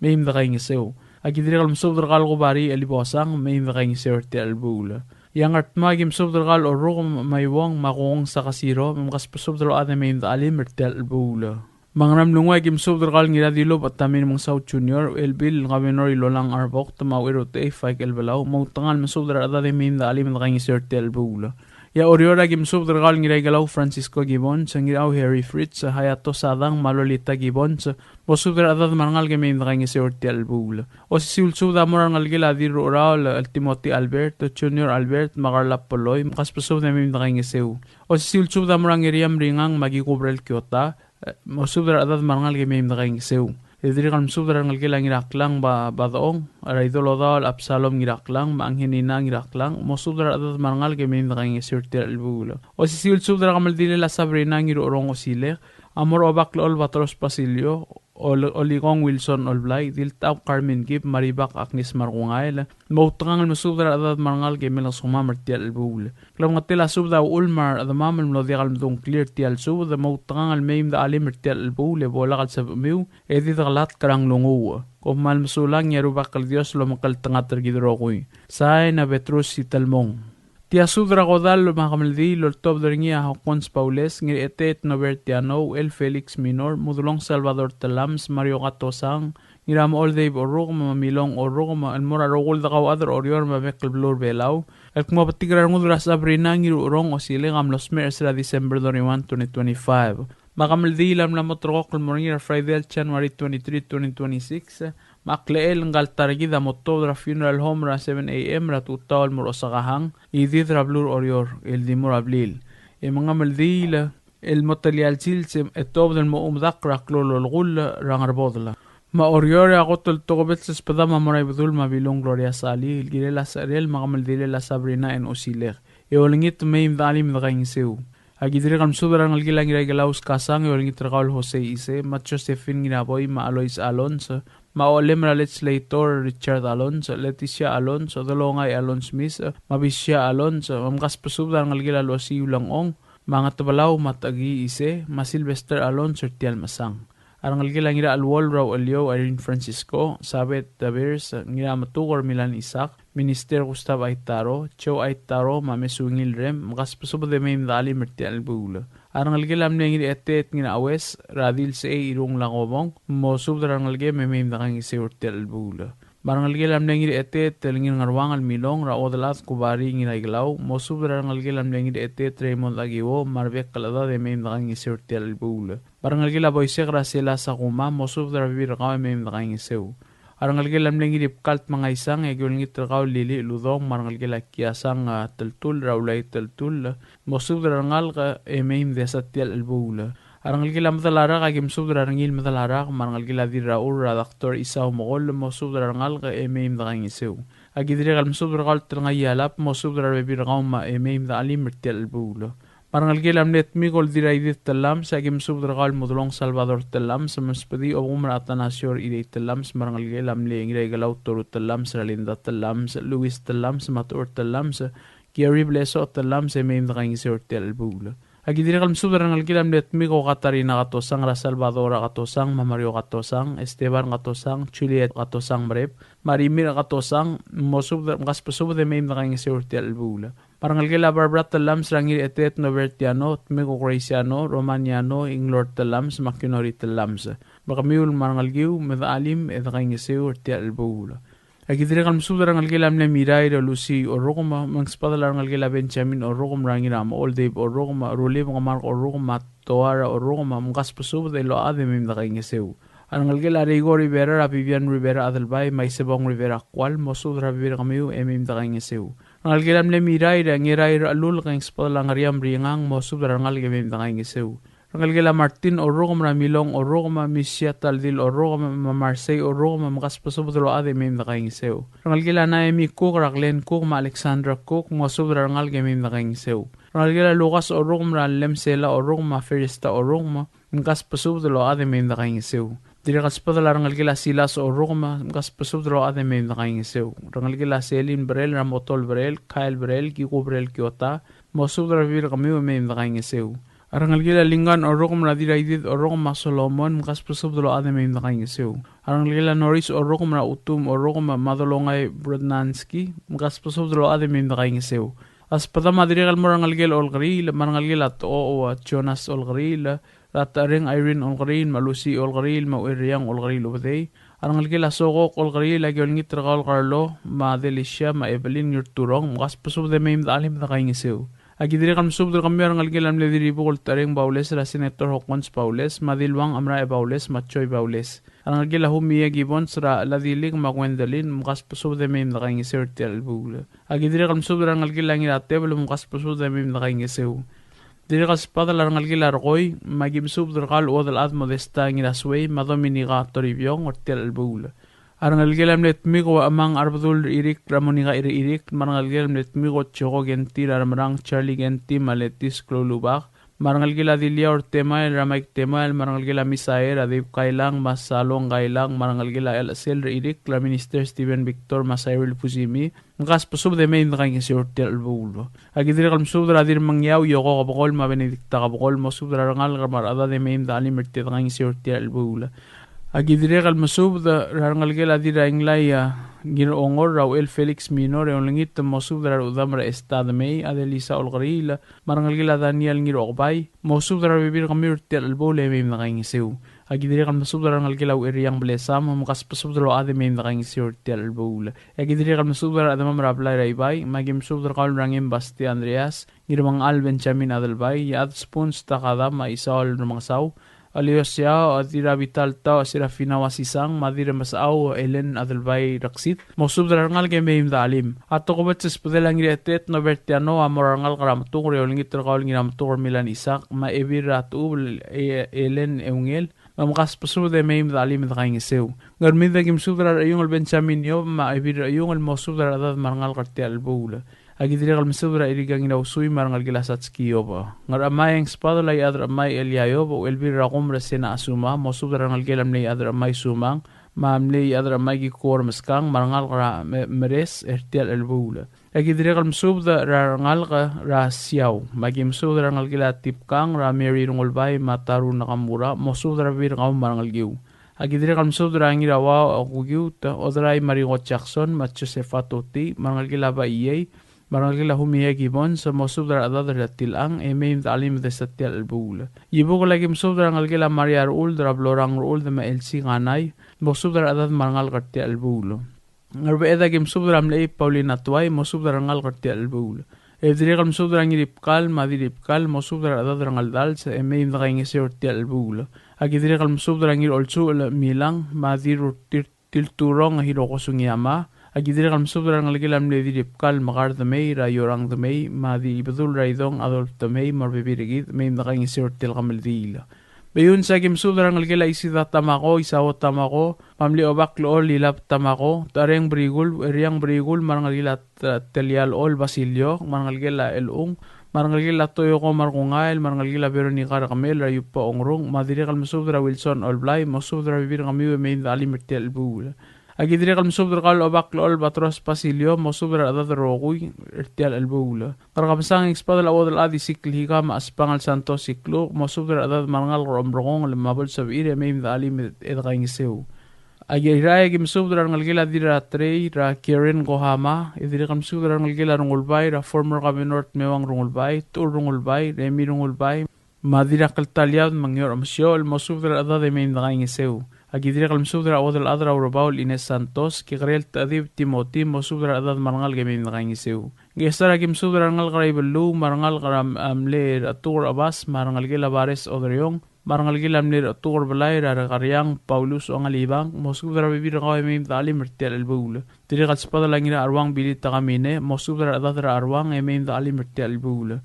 may nakaingiseu. Agidire kam subdra kal Gubari Elibosang may nakaingiseu ti albula. Yang artmagim subdral orro maywang makong sa kasiro mamkas pasubdral ate may alim mertel bula. Mangram lungay kim subdral ngira dilo patamin mong South Junior elbil ngabenor ilolang arbok tamaw erote faik elbalaw mautangal masubdral ate may alim nakang isertel bula. Ya oriora kim subdral ngira galaw Francisco Gibon sa ngiraw Harry Fritz sa Hayato Sadang Malolita Gibon sa posubdral ate mangal game nakang isertel bula. O si sulsuda morangal gila diro oral Timothy Albert Junior Albert Makarlap Poloy makaspasov na may nakaingiseu. O si sulsuda morang iriam ringang magikubrel Kyota mosubdral ate mangal game nakaingiseu. Idiri kan subdral ngal gila ngiraklang badaong araidolo dal Absalom ngiraklang maanghinina ngiraklang mosubdral ate mangal game nakaingiseu tel bula. O si sulsuda kamal dile la Sabrina ngiro orong osile Amor obak lol Batros Pasilio Oligong Wilson Olblay Diltaw Carmen Gip Maribak Agnes Markungail Mautangal masubdra adad marangal gemel suma martial bul Klam ngatila subda ulmar adamam mlodial mdung clear tial sub the mautangal meim da alim martial bul bola kal sabmiu edit galat karang lungu Kumal masulang yarubak kal Dios lo makal tanga tergidrokoy Say na Petrus Italmong Tia sudra godal makamaldi lor top deringia Hawkons Paules ngir etet Nobertiano El Felix Minor Mudulong Salvador Talams Mario Gatosang ngiram all day orog mamilong orog almora rogol da kaw other orior mabekal blur belaw el kuma patigrar ngudra Sabrina ngir urong osile ngam los mers ra December 21 2025 makamaldi lam lamotrok mornir Friday January 23 2026 Makleel ngal targi da motodra funeral home ra 7 a.m. ra tutawal muro sa kahang idid rablur orior el dimur ablil. E mga maldila el motalial silsim etob del mo umdak ra klolol gul rangarbodla. Ma orior ako tultokobet sa spadama maray budul mabilong Gloria Sali il gilela sa rel mga maldila la Sabrina en osiler. E olingit may imdalim na kaingisew. Agidiri kam sudra ngal gilang iragalaus kasang e olingit rakal Jose Ise ma Josephine ginaboy ma Alois Alonso Maolem na legislator Richard Alonso, Leticia Alonso, Dalongay Alonso Smith, Mabisya Alonso, Mamkas pasubda ng algila luasiw lang ong, mga tabalaw matagi ise, Masilvester Alonso, Tial Masang. Arang algila ngira alwol raw alyo, Irene Francisco, Sabet Davers, ngira matukor Milan Isak, Minister Gustav Aitaro, Cho Aitaro, Mamesungil Rem, Mamkas pasubda de may mdali merti albula. Arang algilam niya ngiri etet ngina awes, radil sa irong langobong, mo subdra ang algim may nakang isiurtel bula. Barang algilam niya ngiri etet telingin ngarwang almilong, raodalat kubari ngina iglaw, mo subdra ang algilam niya ngiri etet Raymond Agiwo, marbek kalada de may nakang isiurtel bula. Barang algila boysek rasela sa kuma, mo subdra bibir kaw may nakang isiw. Arangal gelam lengi dipkalt mga isang egulngit rakaw lili ludong marangal gela kiasang teltul raulay teltul mosub rangal ka emeim desatial albula arangal gela madalara ka gimsub rangil madalara marangal gela di raul redaktor isaw mogol mosub rangal ka emeim dang isew agidri gal mosub rangal trangayalap mosub rabi rakaw ma emeim da alim mertial albula Parangal gilam net migol diraidit telam sa gim subdragal modulong Salvador telam sa maspedi o umra atanasyor idei telam sa marangal gilam lengre galaw toro telam sa Linda telam sa Luis telam sa Matur telam sa Gary Bleso telam sa may nakang isor tel bula. Agidiragal subdragal gilam net migo Katarina katosang Ra Salvador katosang Mamario katosang Esteban katosang Juliet katosang Brep Marimir katosang mosub kaspasub de may nakang isor tel bula. Parangal gila Barbara telam serangir etet Novertiano, Tmego Graciano, Romaniano, Inglor telam sa Makinori telam sa. Baka miul marangal giw, medaalim, edakay ngisiw, or tiya albula. Agidire kal msubdara ngalgila mle mirai ra Lucy orogma mangspadala ngalgila Benjamin orogma rangira ma Oldave orogma Rule Mark orogma Toara orogma mgas pasubda lo ade mim da kaingeseu. Ngalgila Rigo Rivera ra Vivian Rivera adalbai Maisebong Rivera kwal mosudra Rivera kamiu emim da kaingeseu. Ngalgila mle mirai ra ngirai ra lul kangspadala ngariam ringang mosudra ngalgila mim da kaingeseu. Ngalgila Martin orogma Milong orogma Misya Taldil orogma Marseille orogma mgas pasubda lo ade mim da kaingeseu. Ngalgila Naomi Cook Raglen Cook ma Alexandra Cook mosudra ngalgila mim da kaingeseu. Ngalgila Lucas orogma Lemsela orogma Ferista orogma mgas pasubda lo ade mim da kaingeseu. Dire kaspadala ngalgila Silas orogma mgas pasubda lo ade mim da kaingeseu. Ngalgila Selin Brel Ramotol Brel Kyle Brel Kiko Brel Kiota mosudra vir kamiu mim da kaingeseu. Arangalgila Lingan orogum radira idid orogum Solomon mkas pasubdolo ade mim da kaingeseu. Arangalgila Norris orogum ra utum orogum Madolongay Brodnanski mkas pasubdolo ade mim da kaingeseu. Aspada madirigal morangalgil olgril marangalgila o Jonas olgril rataring Irene olgril malusi olgril mauiriang olgril ubday. Arangalgila sogok olgril lagi olngit ragal Carlo ma Delisha ma Evelyn ngirturong mkas pasubde mim da alim da kaingeseu. Agidire kam subdur kami orang algilam le diri bukol taring Baules ra Senator Hawkins Baules madilwang amra e Baules machoy Baules ang algila humia gibons ra ladilig magwendalin mukas pusubde mim da kaing isir tial bule agidire kam subdur ang algila ngira tebel mukas pusubde mim da kaing iseu dire kas pada lang algila roy magim subdur kal odal ad modesta ngira sway madominiga toribyong or tial bule Arangalgelam let migo amang arbadul irik ramoniga irik marangalgelam let migo chogo genti ramarang Charlie genti maletis klolubak marangalgela dilia or temail ramaik temail marangalgela misaer adib kailang masalong kailang marangalgela el sel irik la minister Stephen Victor masairil pusimi ngas pasub de main kaing sortel bulbo agidire kalm subdra dir mangyaw yogo kabol ma benedicta kabol mo subdra rangal gamar ada de main dali merte kaing sortel bulbo Agidire kal masub da rangalgela dira inglaya gir ongor raw el Felix Minor e onlingit masub da udamra estad mei adelisa olgrila marangalgela Daniel ngir ogbay masub da bibir kamir tel bole mem nagaing seu agidire kal masub da rangalgela eriang blesam mukas pasub da ade mem nagaing seu tel bole agidire kal masub da adama rablay raybay magim sub da kal rangim Basti Andreas ngir mang al Benjamin adelbay yad spoons takada ma isol rumangsaw Aliosya adira vital ta Serafina wasisang madira masao Ellen adelbay raksit mosub darangal ke meim dalim ato ko betses pedelang retet no vertiano amorangal karamtung reolingit terkaul ngiram tur Milan Isak ma eviratu Ellen eungel mamkas pasub de meim dalim dakaing seu garmida kim subra yung Benjamin yo ma evir yung mosub darad marangal kartial bula agidire kal mesubra irigang inausui marangal gilasatski yoba ngar amay ang spadalay adra amay elyayo bo elbir rakum resena asuma mosubra ngal gelam lay adra amay sumang mamlay adra amay gikor maskang marangal kara meres ertial elbula agidire kal mesubra rangal ka rasyaw magim subra ngal gilatipkang ra Mary rungolbay mataru nakamura mosubra bir ngam marangal giu agidire kal mesubra ngirawa akugiu ta odray Maringo Jackson ma Josefa Toti marangal gilaba iyay Marangalgila humiya gibon sa mosubdar adadar tilang emeim talim de satial albula. Yibo ko lagi mosubdar ngalgila Maria Rul drablorang Rul de ma LC nganay mosubdar adad marangal karti albulo. Ngarba eda gim subdar amlay Paulina Tuay mosubdar ngal karti albulo. Edire mosubdar ngiripkal madiripkal mosubdar adad rangaldal sa emeim da kaing isorti albulo. Agidire mosubdar ngir olsu milang madirur tilturong hiroko sungiyama. Agidire kal mesubdra ngalgilam le dirip kal magar damay ra yorang damay madi bedul raidong adolf damay marbibirigid may nakaing isortil kamaldila. Bayun sa kimsubdra ngalgila isida tamako isawo tamako pamli obak lool lilap tamako tareng brigul eriang brigul marangalgila telial ol basilyo marangalgila elung marangalgila toyo ko markungail marangalgila Veronica Ramel rayupa ongrong madire kal mesubdra Wilson Olblay mosubdra bibir kamiwe may alimertel bula. Agidire kal mesubdra kal obak lool batros pasilyo mosubdra adad roguy ertial albula. Karakapsang ekspadal awodal adi siklika maaspangal santo siklo mosubdra adad marangal romrongong lemabol sabire may alim edakaing seu. Agiraya kim mesubdra ngalgila dira trey ra Karen Kohama idire kal mesubdra ngalgila rungulbay ra former governor mewang rungulbay tur rungulbay remi rungulbay madira kaltalyad mangyor amsyol mosubdra adad may edakaing seu. Agidire kal msubdra odal adra urabaul Ines Santos kikrel tadib Timothy mosubdra adad marangal gemim nakaingiseu. Gesara kim subdra ngal karay belu marangal karam amle atur abas marangal gila bares odriong marangal gila amle atur balay rarakaryang Paulus o ngalibang mosubdra bibir kaw emim talim mertial albul. Tiri kat spada langina arwang bilit takamine mosubdra adadra arwang emim talim mertial albul.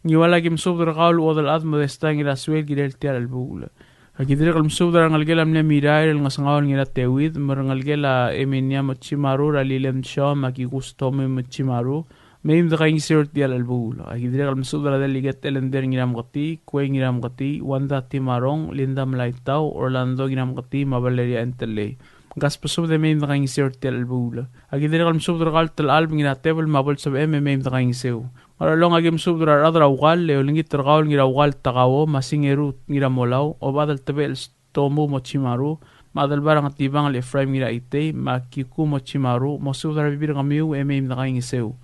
Ngiwala kim subdra kaul odal ad modesta ngira swel girel tial albul. Agidire kal msubdra ngalgela amle miray el ngasangawal ngira tewid marangalgela eminya mochimaru ralilem shaw makigustome mochimaru Meim da kaing sir tial albul. Agidire kal msubdra del liget elender ngiram gati, kwe ngiram gati, Wanda Timarong, Linda Malaitao, Orlando ngiram gati, Mabaleria Entele. Gas pasub de meim da kaing sir tial albul. Agidire kal msubdra kal tal alb ngira tebel mabol sab meim da kaing seu. Maralong agim subdra adra ugal le lingit tergaul ngira ugal tagawo masingeru ngira molaw o badal tebel stomu mochimaru madal barang atibang le frame ngira ite makiku mochimaru mosubdra bibir ngamiu emem nakaing seu.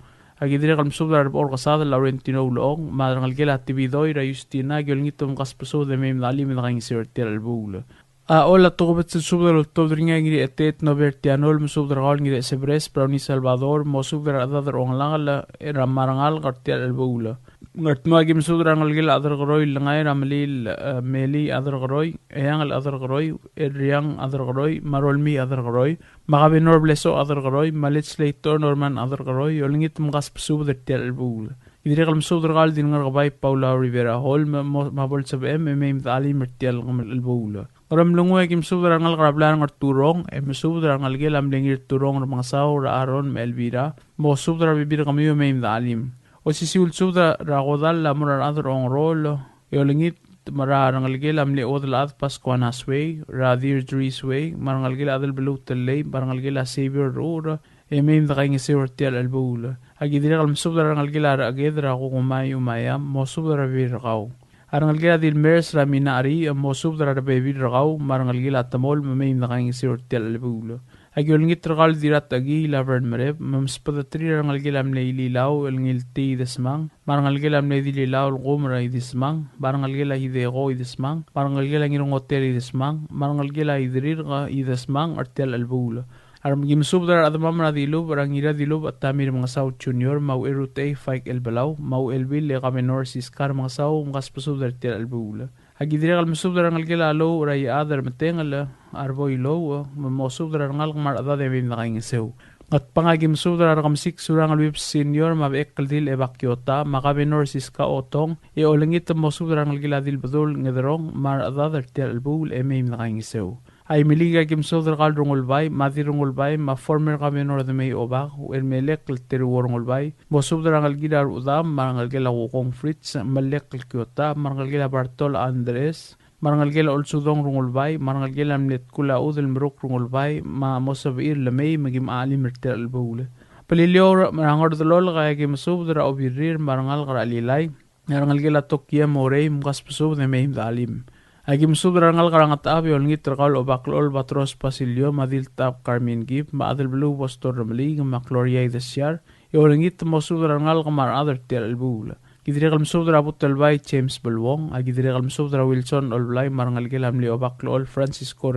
Agidire kal msubdra or kasada Laurentino Ulong madangal gela tibidoy ra Justina gyolngitum kaspaso de mem dali nakaing seu tel albul. Hola tugobet subdra tobdringa ngiri etet novertianol msubdra gal ngiri sebres Brownie Salvador mosubdra adar onlang era marangal kartial albula ngatma gim subdra ngalgil adar groy langay ramlil meli adar groy eyang adar groy eriang adar groy marolmi adar groy magabenor bleso adar groy malits leitor norman adar groy olingit mgas subdra tial albula idire kal msubdra gal din ngargabay Paula Rivera Hall mabol sab mem dali mertial albula Ram lungu ay kimsubdra ngal karablan ng turong, mesubdra ngal gelam lingir turong ng mga sao ra aron me Elvira, mo subdra bibir kami yung maim dalim. O sisiul subdra rakodal lamur adar ong rol, lingit mara ngal gelam li odal ad Pascuan Hasway, ra Deirdre's Way, marangal gela adal belut talay, marangal gela Savior Rura, maim da kaing sewar tial albula. Agidira kal mesubdra ngal gela ra agedra ko kumay umayam, mo subdra bibir kaw. Arangal gila dil mers raminari mo subdra bebir ragaw marangal gila tamol mamayim na kaing sir tial albulo. Agyolngit ragal dirat agi lavern mereb mamspadatri arangal gila mleililaw elngilti desmang marangal gila mleililaw gumra idesmang marangal gila hidego idesmang marangal gila ngirong hotel idesmang marangal gila idrir idesmang artial albulo. Aram gim subdra adamam na dilub arang ira dilub at tamir mga South Junior mau erute faik elbalaw mau elbil le kamenor siskar mga saw mga spasubdra tial albula. Agidire kal mesubdra ngal gila alo ray adar metengal arboy lo mo subdra ngal mar ada de bim nakaing seu. At pangagim subdra rakam sik surang alwip senior mabek dil evakyota makabenor siska otong e olengit mo subdra ngal gila dil badul ngedrong mar ada tial albul emim nakaing seu. Ay miliga kim sodra kal rungulbay, mati rungulbay, ma former kami nor de may obak, el melek teru rungulbay, mo subdra ngal gila udam, marangal gila wukong Fritz, malek kyota, marangal gila Bartol Andres, marangal gila ulsudong rungulbay, marangal gila mlet kula udel mruk rungulbay, ma mosabir lamay magim ali mertel albule. Palilyo marangal dolol kaya kim subdra obirir marangal kar alilay, marangal gila tokya morey mukas pasub de may dalim. Agim subdra ngal karangat abi olngit terkal obaklol batros pasilyo madil tap Carmen Gip maadil blue postor ramli makloria idasyar e olngit mo subdra ngal kamar other tial albula. Gidire kal subdra butel bay James Belwong agidire kal subdra Wilson olblay marangal gelam li obaklol Francisco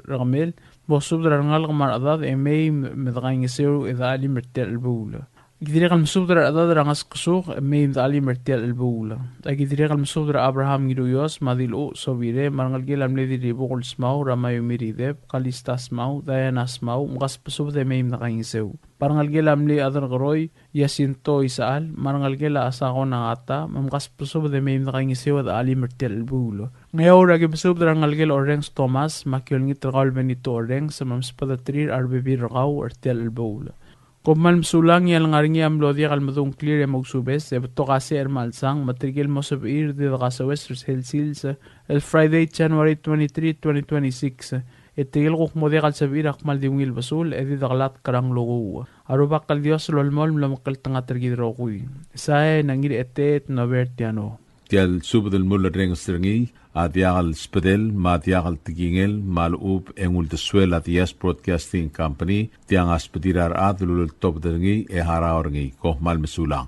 Ramel mo subdra ngal kamar adad e may medgaing seru idali mertel albula. Gidire kal mesubdra adad rangas kusuk meim dali mertial albula. Agidire kal mesubdra Abraham Giruyos madilo sobire marangal gelam ledi ribukul smau ramayo miridep kalistas mau Diana smau mukas pesubde meim nakaing seu. Parangal gelam li adar garoy Yasinto isaal marangal gela asako nangata mukas pesubde meim nakaing seu ad ali mertial albula. Ngayon ragi pesubdra ngal gel orengs Thomas makyol ngitrgal benito orengs mamspadatrir arbibir rakaw artial albula. Kumal msulang yang ngaringi am lodia kal madung clear e magsubes e beto kasi malsang matrigil mo sabir de kasawes Helsils el Friday January 23, 2026 e tigil kuk modia kal sabir akmal diwngil basul e di daglat karang logo arubak kal dios lolmol mlamakal tanga tergidro kuy sae nangir etet novertiano tial sub del muller reng stringi adiagal spedel madiagal tigingel malub engul de suela dias broadcasting company tiang aspedirar adlul top dengi e haraorngi ko mal mesulang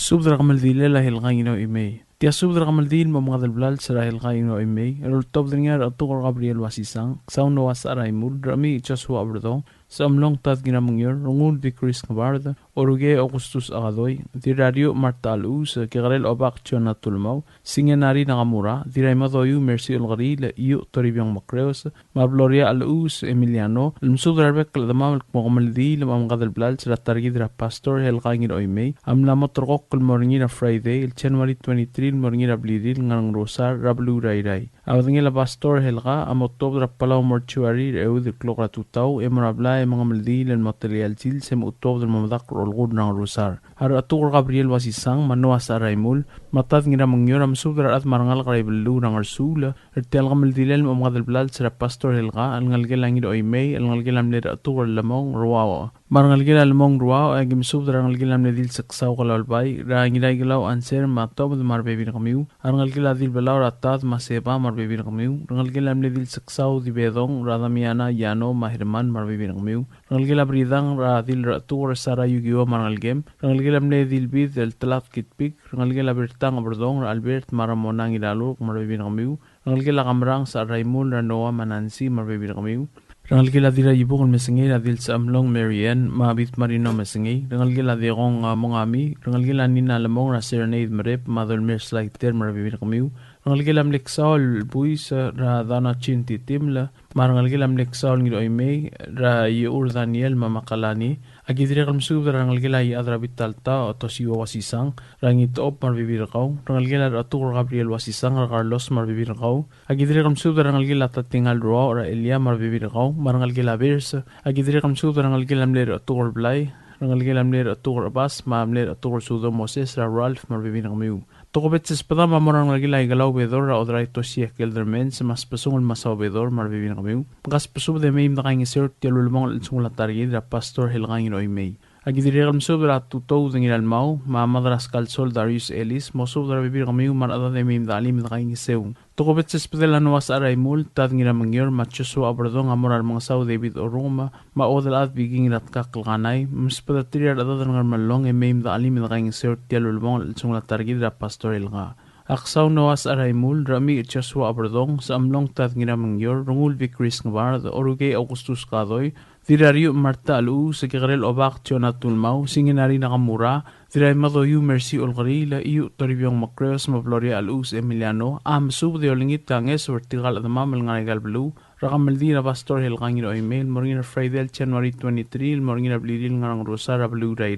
subdra kamal dilela hilgayno imay Tiasub dra kamaldil mo mga dalblal sa rahil kayo ay may. Erultob din nga atukor Gabriel wasisang. Saun no was araymul. Rami Joshua abrdong. Sa amlong tad ginamangyor. Rungul di Chris Navarda. Oruge Augustus Agadoy. Di Radio Marta Alus. Kikarel Obak Chona Tulmaw. Singanari Nakamura. Di Raimadoyu Mercy Ulgari. La iyo Toribiyang Macreos. Mabloria Alus Emiliano. Almusub drarbek kaladamam makamaldi. Lamang kadalblal sa targi dra pastor hel kangin oy may. Amlamot rokok kalmorngi na Friday. January 23 morngi na blidil ngang rosar rablu ray. Awdingi la pastor helga am October Palauan mortuary eud klokra tutaw emorabla mga maldi len material til sem October mamadak rolgod nang rosar. Har atur Gabriel wasisang manwa sa Raimul matad ngira mangyor am subdar at marangal karaybelu nang arsula ertel gamaldi len mga dalblal sa pastor helga al ngalgelang ido may al ngalgelam le atur lamong ruwa. Marangal gila lamong ruwa ay gimsubdar ang ngalgelam le dil saksaw kalalbay ra ngiday gilaw anser matob marbebi na kamiu arangal gila dil balaw ratad maseba marbebi na kamiu rangal gila le dil saksaw di bedong radamiana yano mahirman marbebi na kamiu rangal gila bridang ra dil ratur sara yugiwa marangal gem rangal gila le dil bid del talat kitpik rangal gila bertang aberdong ra albert maramonang ilalo marbebi na kamiu rangal gila kamrang sa Raimul ra Noah Manansi marbebi na kamiu rangal gila dira yibukon mesengay adil sa amlong Marian mabit marino mesengay rangal gila dirong mongami rangal gila nina lamong ra serenade marep mother mirs like ter marabibin kamiu rangal gila mleksol buis ra dana chinti timla marangal gila mleksol ngido ay may ra yur Daniel mamakalani agidire kalmsub rangal gila i adra bitalta o siwa wasisang rangit op marbibir kaw rangal gila atur Gabriel wasisang ra Carlos marbibir kaw agidire kalmsub rangal gila tatingal ro ra Elia marbibir kaw marangal gila bers agidire kamsub rangal gila mler atur blay rangal gila mler atur Abbas mamler atur Sudo Moses ra Ralph marbibir kamiu tokobet sespada mamorang rangal gila igalaw bedor ra odray to siya keldermen sa mas pasungol masaw bedor marbibir kamiu pagkas pasub de may nakang isert tilulmong sungul targid ra pastor helgangin oy may agidire kamsub ra tutow dingil almaw mamadras kalsol Darius Ellis mosub ra bibir kamiu marada de may dalim nakang isew tokobet sespada lanuwas araymul tad ngira mangyor machuso aberdong amorar mga saw David Oruma maodal at biging rat kakalkanay maspada tirar adad ng malong e may dalim nakang isert tilulmong sungul targid ra pastor helga aksaw nawas araymul rami Joshua aberdong sa amlong tad ngira mangyor rungul vi Chris Navarra oruge Augustus Kadoy Dirario Marta Alu sa Kikarel Obak Chona Tulmaw singinari nakamura Diray Madoyu Mercy Olgari la iyo Toribiyong Macreos Mabloria Alus Emiliano sub de olingit kanges vertical at mamal nga blue rakamaldi na pastor helkangin o email morngin na Friday January 23 morngin na blidil nga ng Rosara Blue Ray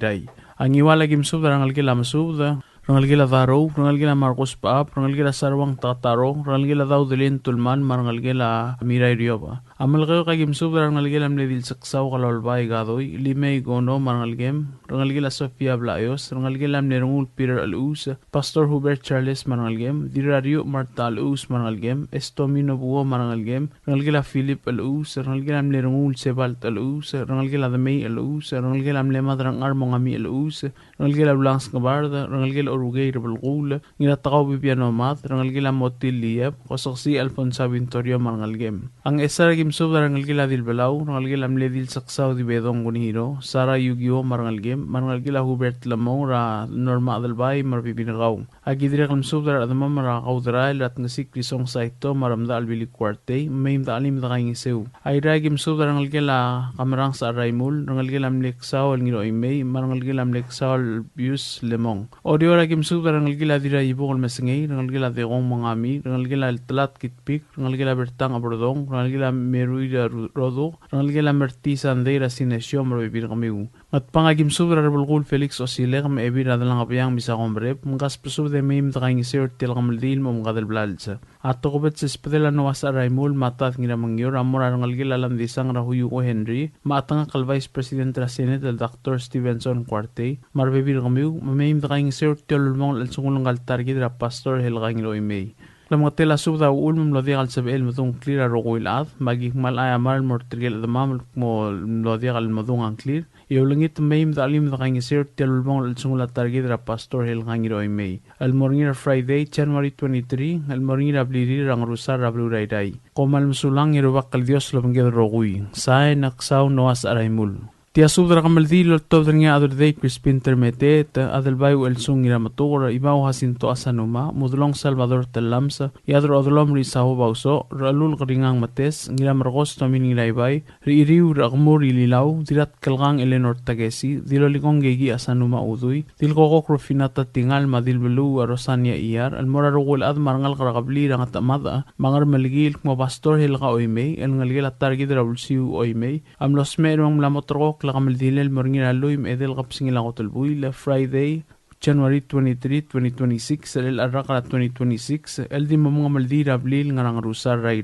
ang iwala gimsub rangal gila masub rangal gila Varo, rangal gila Marcos Paap, rangal gila Sarwang Tataro, rangal gila daw Dilin Tulman, rangal gila Miray Rioba. Amal kayo kay gimsub rangal gila mledil saksaw kalolbay gadoy, limay gono rangal gem, rangal gila Sofia Blayos, rangal gila mlerungul Peter Alus, Pastor Hubert Charles rangal gem, Dirario Marta Alus rangal gem, Estomino Buo rangal gem, rangal gila Philip Alus, rangal gila mlerungul Sebalt Alus, rangal gila Damay Alus, rangal gila mlemad rang Armongami Alus, rangal gila Blancs Gabarda, rangal gila Urugay Rebelgul, ngilatakaw Bibiano Mat, rangal gila Motil Liep, kosaksi Alfonso Vintorio rangal gem. Ang esara gimsub rangal gila Dilbalaw, rangal gila mledil saksaw di Bedong Gunihiro, Sara Yugio rangal gem, rangal gila Hubert Lamong ra Norma Adalbay marpipinagaw. Agidire kalmsub ra adama marakaw dirail at ngasik krisong saito maramda albili kwarte, mayim da alim da kayong isew. Ayra gimsub rangal gila kamerang sa Raimul, rangal gila mleksaw al ngiro imay, rangal gila mleksaw al bius lemong. Audio gimsub rangal gila dira ibukol mesengay rangal gila deong mangami rangal gila talat kitpik rangal gila bertang abordong rangal gila meruida rodo rangal gila mertisa andera sinesyo marbibir kamiu at pangagimsub rabulgul Felix Osile kam ebi radalang apyang bisa kombrep mangkas pusub de mim takaing isir til kamaldil mo mgadal blalsa ato kubet sa spedela nawas araymul matat ngira mangyor amor rangal gila landisang rahuyu ko Henry maatang kal Vice President ra Senate Dr. Stevenson Quarte marbibir kamiu mamim takaing isir lulmong al-sungulong al-targid ra pastor helgangin o imay. Lamang tela subda ulmum lodiak al-sabel matong clear arokoil at magik malaya maral mortrigel at mamul mo lodiak al-madung ang clear. Iulangit mayim da alim da kang isir lulmong al-sungul al-targid ra pastor helgangin o imay. Al-morngin Friday, January 23, al-morngin abliri rang rusar rablu rayday. Komal musulang irubak kal Dios lomangil rokoy. Say naksaw noas araymul. Tiasudra kamaldilo tobdringa adurde Crispin Termetet adalbay el sungira matura ibaw hasinto asanuma mudlong Salvador Telamsa yadro odlom ri saho bauso ralul ringang mates ngira margos tomin ngilaybay riiriw ragmur ililaw dirat kalgang Eleanor Tagesi dilolikong gegi asanuma uduy dilkokok rufinata tingal madilbelu arosanya iyar almora rugul ad marangal karagabli rangat amada mangar maligil mo pastor hilga oymay el ngalgil atargid rawulsiu oymay amlos merong lamotrok lakamaldilel moringil aloym edel kapsingil akotulbuy la Friday January 23, 2026 el arrakala 2026 el di mga maldira blil ngarang rusar ray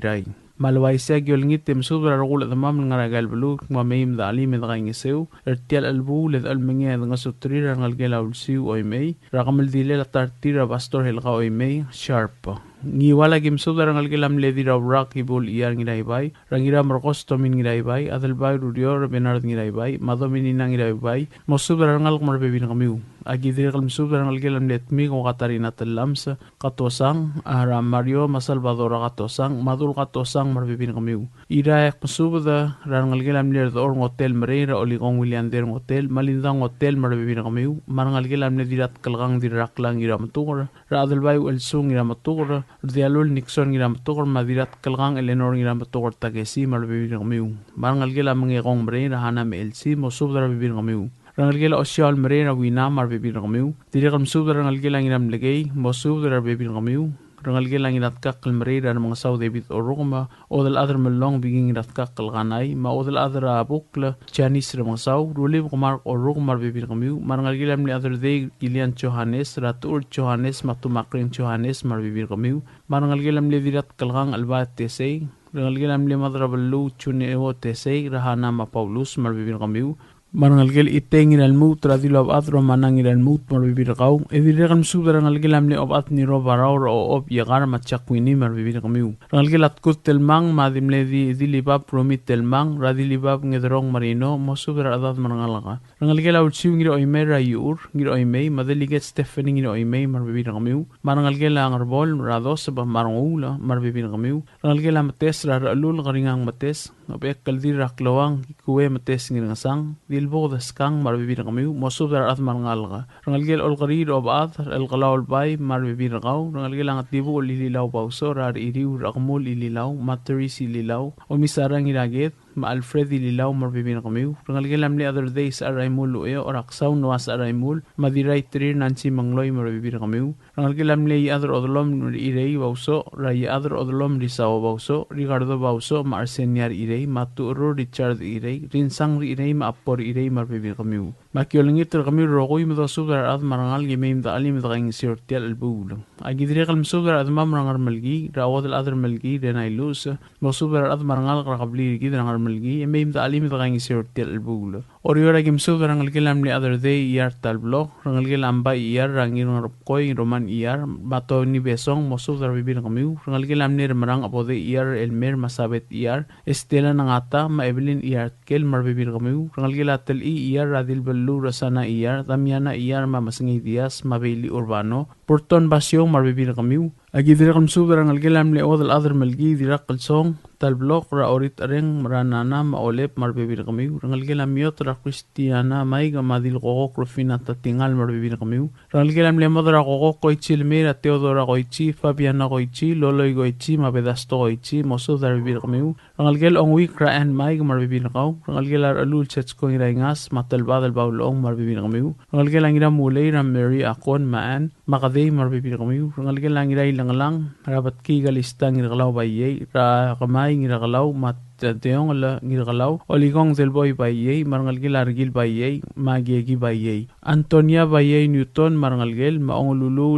malway sa gyolngit temsudra rugul adamam ngaragal blu mamayim da ali med gangisew ertial albu led almenge nga sutrira ngalgela ulsiu oymay rakamaldilel atartira pastor hilga oymay sharp ngiwala gimsudra ngalgelam ledira rak ibul iyar ngilaybay rangira marcos tomin ngilaybay adalbay rudior benard ngilaybay madomini nang ngilaybay mosudra ngal marbebin kamiu agidre kalmsudra ngalgelam letmi ko katarina telams katosang ara mario masalvador katosang madul katosang marbebin kamiu ira kusubda rangalgelam ler or hotel merera oligong william der hotel malindang hotel marbebin kamiu marangalgelam ledirat kalgang diraklang ira matur ra adalbay el sung ira matur dialul Nixon ngira matukor madirat kalgang Eleanor ngira matukor Tagesi marbibir kamiu marangalgela mangegong mrena hana melsi mosubdara bibir kamiu rangalgela osyal mrena wina marbibir kamiu dirikam subdara rangalgela ngira mlegay mosubdara bibir kamiu rangalgela ngira tkakal mrena ng mga saw David orugma odal adar melong biging ngira tkakal ganay ma odal adar bukla Chinese mga saw rulim kumar orugma marbibir kamiu marangalgela mli adar day Gillian Johannes ratur Johannes matumakring Johannes marbibir kamiu marangalgelam ledirat kalgang albat tesay rangalgelam le madraballu chuneo tesay rahana ma Paulus marbibir kamiu marangalgel itengin almut radilo atro manangil almut marbibir kaw edirekam subra rangalgelam le obat ni robarao o op yagar machakwini marbibir kamiu rangalgelat kut telmang madim ledi dilibab promit telmang radilibab ngedrong marino mosubra adat marangalga rangalgela utsiu ngiro oimera yur ngiro oimei madeliget Stephanie ngiro oimei marbibir kamiu marangalgela ngarbol rados ba marangula marbibir kamiu rangalgela mates raralul garingang mates apek kaldir raklawang kuwe mates ngirangasang dilbo daskang marbibir kamiu mosubra at marangalga rangalgel olgarir obad elqalaw bay marbibir kaw rangalgela ngatibu lililaw pauso rar iriu rakmul ililaw materis ililaw omisarang iraget ma Alfred ililaw marbibir kamiu rangalgelam le other days araymul uyo oraksaw nuas araymul madiray trir nansi mangloy marbibir kamiu rangalgelam le other odlom irei bauso ray other odlom risaw bauso Ricardo bauso ma Arseniar irei maturo Richard irei rinsang irei ma apor irei marbibir kamiu makiolingit kamiu rogoy madasubra ad marangal gemeim da alim da ging sirtial albul agidre kalmsubra ad mamrangar malgi rawad al other malgi renailus mosubra ad marangal qabli gidrangar malgi emeim da alim da ging sirtial albul oriora gimsubra rangalgelam le other day yar tal blog rangalgelam ba yar rangin koy roman yar bato ni besong mosubra bibir kamiu rangalgelam ner marang apode yar elmer masabet yar estela nangata ma evelyn yar kel marbibir kamiu rangalgela tel yar radil bellu rasana iyar damiana iyar mamasngi dias mabili urbano porton basyo marbibir kamiu agidre kamsubra rangalgelam le odal other malgi dirakal song tal blok ra orit areng ranana ma olep marbibir kamiu rangalgelam yot ra Christiana maiga madil gogok rufina tatingal marbibir kamiu rangalgelam le modra gogok koichi mera Teodora koichi Fabiana koichi loloy koichi mabedasto koichi mosudar bibir kamiu rangalgel ong week ra and maiga marbibir kaw rangalgelar alul chetsko ngirangas matal badal baulong marbibir kamiu rangalgelang ira mulay ra Mary akon maan makadey marbibir kamiu rangalgelang ira langlang rabat ki galistang ngirgalaw bayay ra kamay ngirgalaw mat teong la ngirgalaw oligong delboy bayay marangalgel argil bayay magyegi bayay Antonia bayay Newton marangalgel maongululu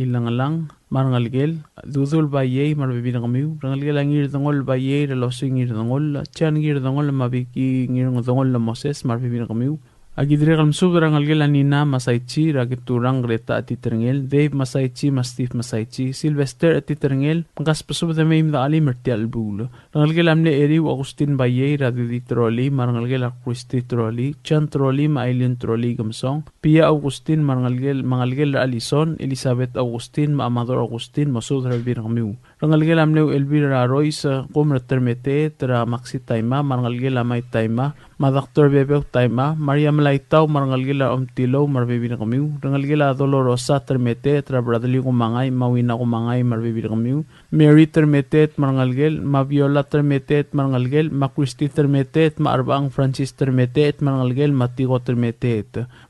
ilanglang marangalgel dudul bayay marbibir kamiu rangalgel angir dangol bayay relosing ngir dangol chan ngir dangol mabiki ngir dangol la Moses marbibir kamiu agidre kalmsubra rangalgel anina masaichi ragiturang Greta atiterngel Dave masaichi Steve masaichi Sylvester atiterngel pangkas pasubda meim da ali mertial bul rangalgel amne eri Agustin bayay radidi troli marangalgel Christy troli Chan troli ma Aileen troli gamsong Pia Agustin marangalgel mangalgel Alison Elizabeth Agustin ma Amador Agustin masudra bir kamiu Rangalgel amleu Elvira Royce kumra termete tra maxi taima marangalgel amay taima madaktor bebeu taima Maria Malaitaw marangalgel omtilo marbibina kamiu rangalgel Dolorosa termete tra bradli kumangay mawina kumangay marbibina kamiu Mary termete marangalgel Maviola termete marangalgel Makristi termete maarbang Francis termete marangalgel Matigo termete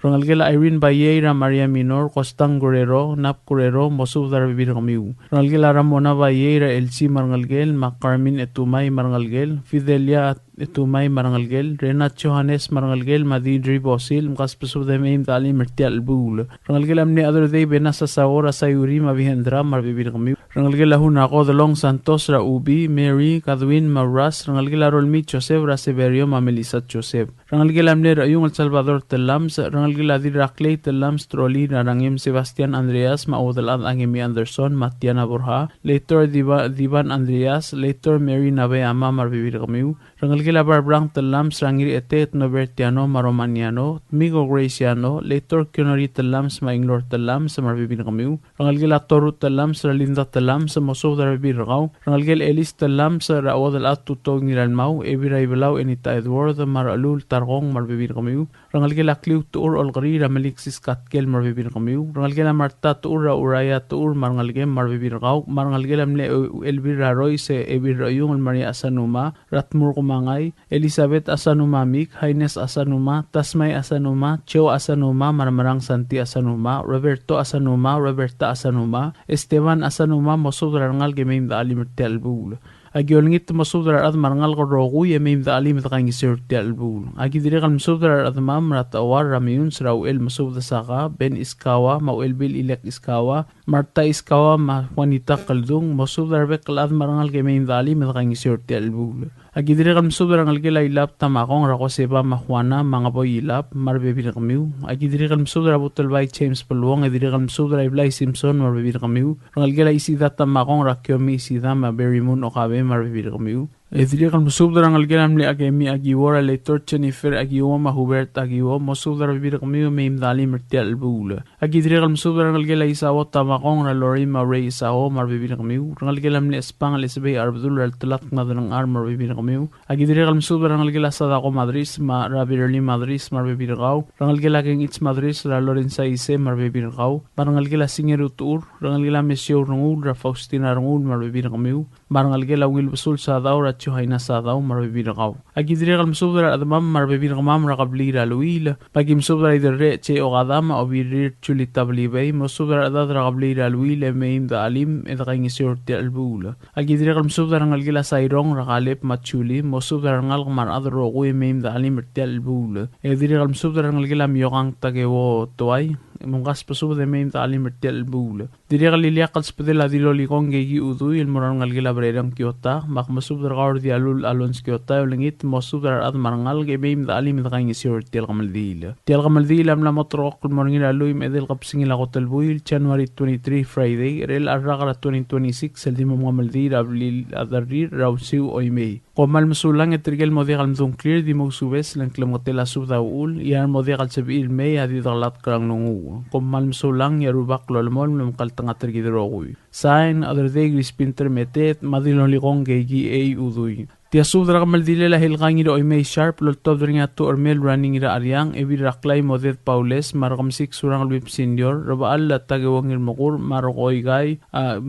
rangalgel Irene Bayera Maria Minor Costang Guerrero Nap Guerrero Mosu darbibina kamiu rangalgel Ramona Bayera Elsie marangalgel Carmen etumay marangalgel Fidelia etumay marangalgel Renat Johannes marangalgel Madidri Bosil mkaspesu de meim dali mertial bul rangalgel amni other day benasa saora sayuri mabihendra marbibir kami rangalgel huna ko Long Santos ra Ubi Mary Kadwin Maras rangalgel Rolmi Joseph ra Severio Melissa Joseph rangalgel amni rayung El Salvador telams rangalgel adir rakley telams troli narangim Sebastian Andreas maudalad angemi Anderson Matiana Borja later Divan Andreas later Mary Nabe ama marbibir kami rangalgel Barbrang telams rangir etet Nobertiano Maromaniano Migo Graciano later Kunori telams mainglor telams marbibir kami rangalgel Toru telams Linda telams moso darbibir gaw rangalgel Elis telams ra odal atutog nilalmau ebira iblaw enita Edward maralul targong marbibir kami rangalgel Akliw tuur olgri Ramelixis Katkel marbibir kami rangalgel Marta tuur ra Uraya tuur marangalgel marbibir gaw marangalgel amle Elvira Royce ebir yung Maria Asanuma Ratmur kumangay Elizabeth Asanumamik Haines Asanuma Tasmay Asanuma Cho Asanuma Marmarang Santi Asanuma Roberto Asanuma Roberta Asanuma Esteban Asanuma Mosud rangal gemeim da alimirte albul Agiolngit masudra ad marangal ko rogu yemim da alim da kangi sirte albul agi dirigal masudra ad mam rat awar ramiun sraw el masudra saka Ben Iskawa mau elbil ilek Iskawa Marta Iskawa ma wanita kaldung masudra bekal ad marangal gemeim da alim da kangi sirte albul agi dirigal masudra ngal gela ilap tamakong rako seba mahwana mga boy ilap marbebir kamiu agi dirigal masudra butel bay James Palauan agi dirigal masudra Iblay Simpson marbebir kamiu ngal gela isida tamakong rakyomi isida ma Berry Moon okabe marbibir kamiu Edrigal musubdar ang algelam li agemi agiwara later Jennifer agiwa ma Hubert agiwa musubdar bibir kamiu meim dali mertial bula agidrigal musubdar ang algela isawo tamakong ra Lori ma Ray isawo marbibir kamiu rangalgelam li espang Elizabeth Arbdul al talat ngadang armor bibir kamiu agidrigal musubdar ang algela sadako Madrid ma Rabirli Madrid marbibir gaw rangalgela king its Madrid ra Lorenza ise marbibir gaw rangalgela singeru tur rangalgela Monsieur Rungul ra Faustina Rungul marbibir kamiu rangalgela wil busul sa daw Chuhaina sa daw marbibir gaw agidrigal musubdar adamam marbibir gamam raqablira luil pagi musubdar idre che ogadama obirir chulitablibay musubdar adad raqablira luil meim da alim edqaing surti albula agidrigal musubdar ngalgila sairong raqalep machuli musubdar ngal mar adro qu meim da alim irtial albula agidrigal musubdar ngalgila miyong tagewo toy mungas pasub de meim da alim irtial albula dirigal liliaqal spedela diloli kongegi udu il moran ngalgila brerang kiota mak musubdar di alul alons kiota ulingit mosudar ad marangal gebeim da alim da kangi sir tel qamal dil am la motrok morngil aluim edel qabsing la hotel buil January 23 Friday rel arraqara 2026 el dimo ngamal dil abril adarrir rawsiu oimei qomal musulang etrigel modigal mdun clear di mosubes lan klamotela subdaul yar modigal sebil mei adi dalat krang nungu qomal musulang yarubak lolmol mkal tanga tergidrogui sign other day grispinter metet madilon ligong gegi ei udui tia subdra kamal dilela hilgangi ro imei sharp loltob dringa to ormel running ira aryang ebi raklay modet paules margam sik surang alwip senior roba alla tagawangir mokur margoy gay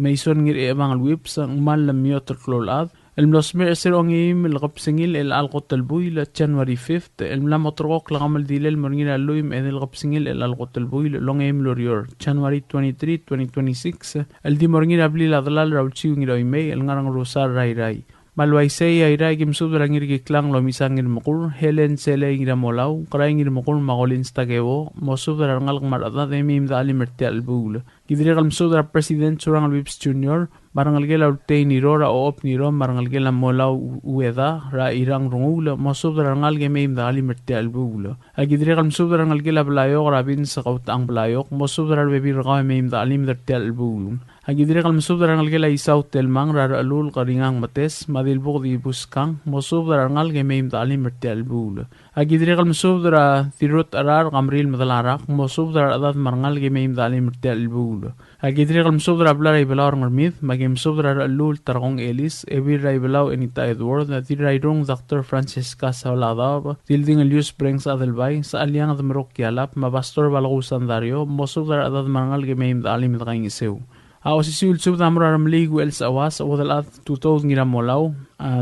mason ngir ebang alwip sang mal lamiyot klolad الملاسمير سيرونغيم الغبسنجيل الالقط البويل January 5 الملامطروق لغمل ديلل مرنجيل اللويم ان الغبسنجيل الالقط البويل لونغيم لوريور January 23 2026 الدي مرنجيل ابلي لادلال راوتشيو نيرويمي النغران روسار راي Malwaisay ay ragim subra ngir giklang lo misangir mukur Helen Sele ngira molaw kray ngir mukur magolin stagewo mosubra ngal marada de mim dali merti albul gidrigal msudra president surang alwips junior barangal gela urtei nirora o op niro barangal gela molaw ueda ra irang rungul mosubra ngal gemim dali merti albul agidrigal msudra ngal gela blayo rabin sa qautang blayok mosubra bebir gaw mim dali merti albul Agidire kal masub darangal ke la isaw telmang rar alul karingang mates madilbuk di buskang masub darangal ke meim talim mertial bul. Agidire kal masub dara tirut arar kamril madalarak masub dar adat marangal ke meim talim mertial bul. Agidire kal masub dara blar ibelar ngarmith magim masub dara alul targong elis ebir ibelau enita Edward na tirairong Dr. Francisca Sauladab tilding alius brings adelbay sa alyang at merok yalap mabastor balagusan dario masub dara adat marangal ke meim talim mertial isew. Sisul sub damra ramligu el sawas o dalat tutod ngira molaw